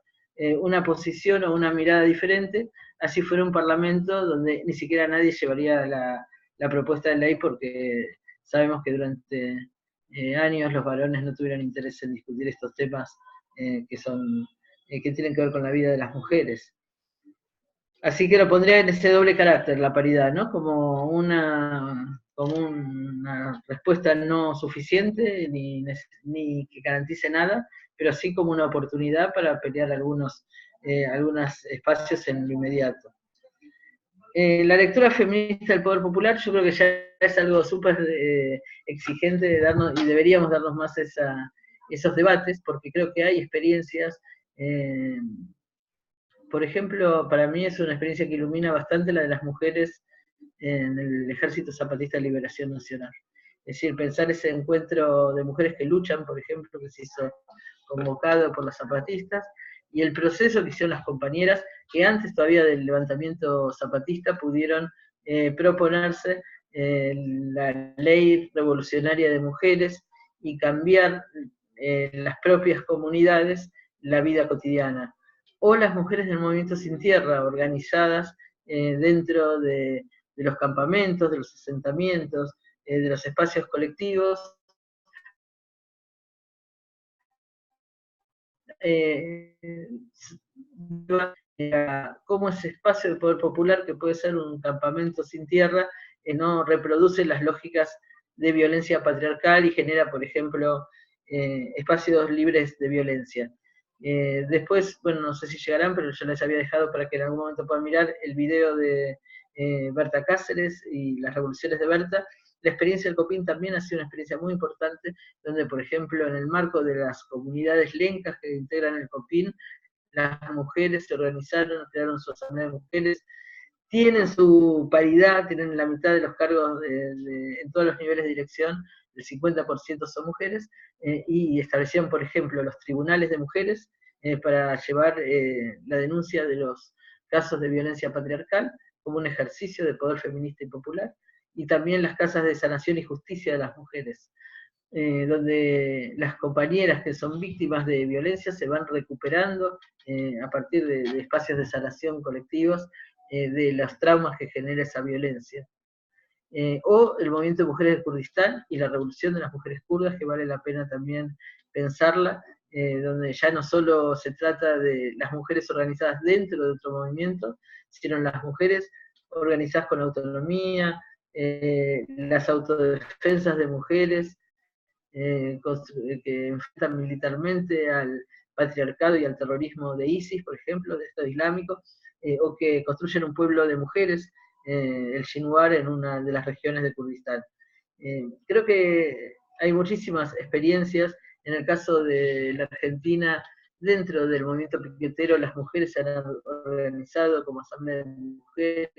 una posición o una mirada diferente, así fuera un parlamento donde ni siquiera nadie llevaría la propuesta de ley, porque sabemos que durante años los varones no tuvieron interés en discutir estos temas que tienen que ver con la vida de las mujeres. Así que lo pondría en ese doble carácter, la paridad, ¿no? Como una respuesta no suficiente, ni que garantice nada, pero sí como una oportunidad para pelear algunos espacios en lo inmediato. La lectura feminista del poder popular, yo creo que ya es algo súper exigente de darnos, y deberíamos darnos más esos debates, porque creo que hay experiencias. Por ejemplo, para mí es una experiencia que ilumina bastante la de las mujeres en el Ejército Zapatista de Liberación Nacional. Es decir, pensar ese encuentro de mujeres que luchan, por ejemplo, que se hizo convocado por los zapatistas, y el proceso que hicieron las compañeras, que antes todavía del levantamiento zapatista pudieron proponerse la ley revolucionaria de mujeres y cambiar en las propias comunidades la vida cotidiana. O las mujeres del Movimiento Sin Tierra, organizadas dentro de los campamentos, de los asentamientos, de los espacios colectivos, cómo ese espacio de poder popular, que puede ser un campamento sin tierra, no reproduce las lógicas de violencia patriarcal y genera, por ejemplo, espacios libres de violencia. Después, bueno, no sé si llegarán, pero yo les había dejado para que en algún momento puedan mirar el video de Berta Cáceres y las revoluciones de Berta. La experiencia del COPIN también ha sido una experiencia muy importante, donde, por ejemplo, en el marco de las comunidades lencas que integran el COPIN, las mujeres se organizaron, crearon su asamblea de mujeres, tienen su paridad, tienen la mitad de los cargos en todos los niveles de dirección, el 50% son mujeres, y establecieron, por ejemplo, los tribunales de mujeres para llevar la denuncia de los casos de violencia patriarcal como un ejercicio de poder feminista y popular, y también las casas de sanación y justicia de las mujeres, donde las compañeras que son víctimas de violencia se van recuperando a partir de espacios de sanación colectivos de los traumas que genera esa violencia. O el movimiento de mujeres de Kurdistán y la revolución de las mujeres kurdas, que vale la pena también pensarla, donde ya no solo se trata de las mujeres organizadas dentro de otro movimiento, sino las mujeres organizadas con autonomía, las autodefensas de mujeres, que enfrentan militarmente al patriarcado y al terrorismo de ISIS, por ejemplo, de Estado Islámico, o que construyen un pueblo de mujeres, el Shinwar, en una de las regiones de Kurdistán. Creo que hay muchísimas experiencias. En el caso de la Argentina, dentro del movimiento piquetero, las mujeres se han organizado como asamblea de mujeres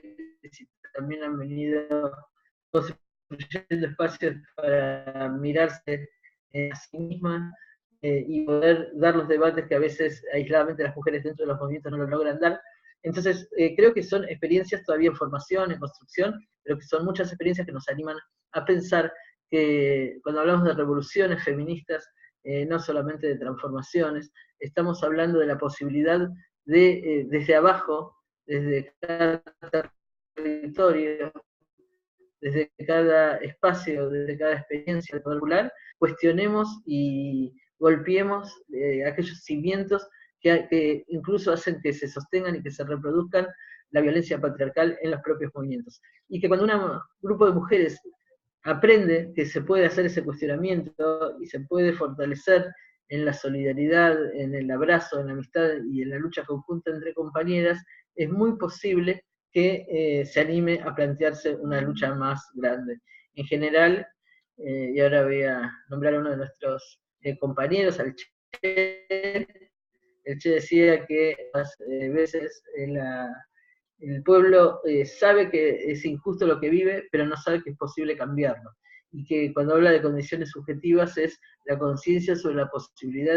y también han venido construyendo espacios para mirarse a sí mismas y poder dar los debates que a veces aisladamente las mujeres dentro de los movimientos no lo logran dar. Entonces, creo que son experiencias todavía en formación, en construcción, pero que son muchas experiencias que nos animan a pensar que cuando hablamos de revoluciones feministas, no solamente de transformaciones, estamos hablando de la posibilidad de, desde abajo, desde cada territorio, desde cada espacio, desde cada experiencia popular, cuestionemos y golpeemos aquellos cimientos que incluso hacen que se sostengan y que se reproduzcan la violencia patriarcal en los propios movimientos. Y que cuando un grupo de mujeres aprende que se puede hacer ese cuestionamiento y se puede fortalecer en la solidaridad, en el abrazo, en la amistad y en la lucha conjunta entre compañeras, es muy posible que se anime a plantearse una lucha más grande. En general, y ahora voy a nombrar a uno de nuestros compañeros, al Che. El Che decía que a veces el pueblo sabe que es injusto lo que vive, pero no sabe que es posible cambiarlo. Y que cuando habla de condiciones subjetivas es la conciencia sobre la posibilidad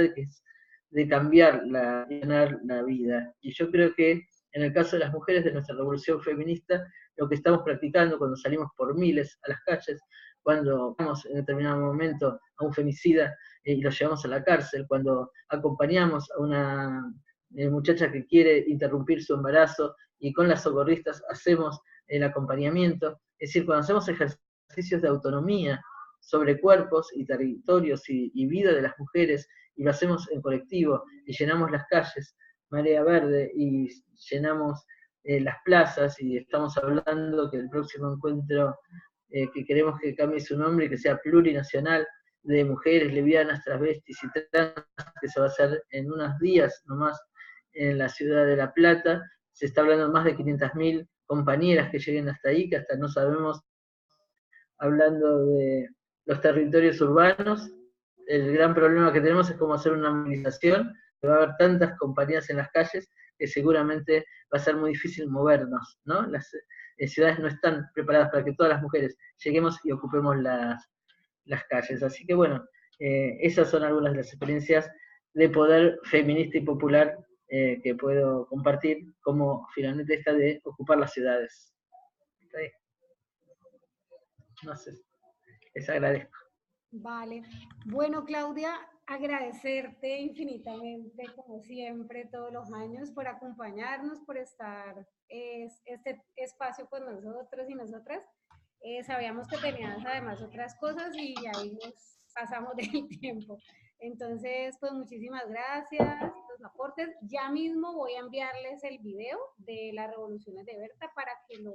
de cambiar, ganar la vida. Y yo creo que en el caso de las mujeres de nuestra revolución feminista, lo que estamos practicando cuando salimos por miles a las calles, cuando vamos en determinado momento a un femicida y lo llevamos a la cárcel, cuando acompañamos a una muchacha que quiere interrumpir su embarazo y con las socorristas hacemos el acompañamiento, es decir, cuando hacemos ejercicios de autonomía sobre cuerpos y territorios y vida de las mujeres, y lo hacemos en colectivo, y llenamos las calles, Marea Verde, y llenamos las plazas, y estamos hablando que el próximo encuentro que queremos que cambie su nombre y que sea plurinacional, de mujeres lesbianas, travestis y trans, que se va a hacer en unos días nomás en la ciudad de La Plata. Se está hablando de más de 500.000 compañeras que lleguen hasta ahí, que hasta no sabemos, hablando de los territorios urbanos. El gran problema que tenemos es cómo hacer una movilización, va a haber tantas compañías en las calles que seguramente va a ser muy difícil movernos, ¿no? Las ciudades no están preparadas para que todas las mujeres lleguemos y ocupemos las calles. Así que bueno, esas son algunas de las experiencias de poder feminista y popular que puedo compartir, como finalmente esta de ocupar las ciudades. No sé, les agradezco. Vale. Bueno, Claudia, agradecerte infinitamente, como siempre, todos los años, por acompañarnos, por estar este espacio con nosotros y nosotras. Sabíamos que tenías además otras cosas y ahí nos pasamos del tiempo. Entonces, pues muchísimas gracias por los aportes. Ya mismo voy a enviarles el video de las revoluciones de Berta para que lo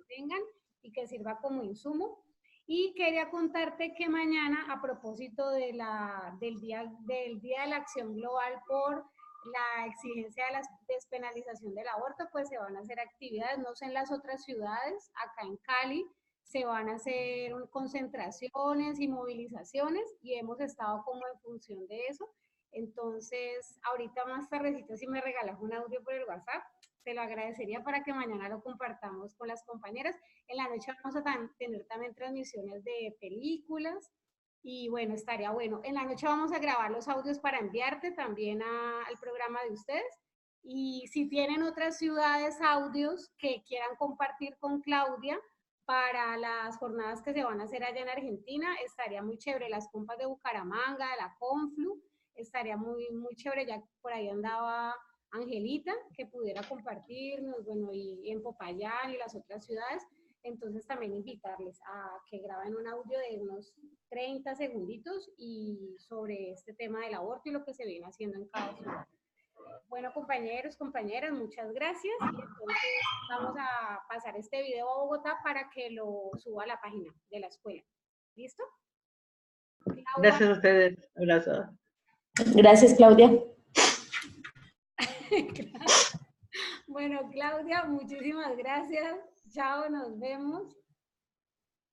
tengan y que sirva como insumo. Y quería contarte que mañana, a propósito del Día de la Acción Global por la exigencia de la despenalización del aborto, pues se van a hacer actividades, no sé en las otras ciudades, acá en Cali se van a hacer concentraciones y movilizaciones y hemos estado como en función de eso. Entonces, ahorita más tardecito, si me regalas un audio por el WhatsApp, te lo agradecería para que mañana lo compartamos con las compañeras. En la noche vamos a tener también transmisiones de películas y bueno, estaría bueno. En la noche vamos a grabar los audios para enviarte también al programa de ustedes. Y si tienen otras ciudades audios que quieran compartir con Claudia para las jornadas que se van a hacer allá en Argentina, estaría muy chévere. Las compas de Bucaramanga, de la Conflu, estaría muy, muy chévere. Ya por ahí andaba Angelita, que pudiera compartirnos, bueno, y en Popayán y las otras ciudades. Entonces también invitarles a que graben un audio de unos 30 segunditos y sobre este tema del aborto y lo que se viene haciendo en cada ciudad. Bueno, compañeros, compañeras, muchas gracias. Y entonces vamos a pasar este video a Bogotá para que lo suba a la página de la escuela. ¿Listo? Claudia. Gracias a ustedes. Abrazo. Gracias, Claudia. Bueno, Claudia, muchísimas gracias. Chao, nos vemos.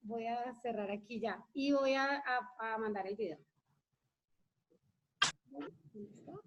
Voy a cerrar aquí ya y voy a mandar el video. ¿Listo?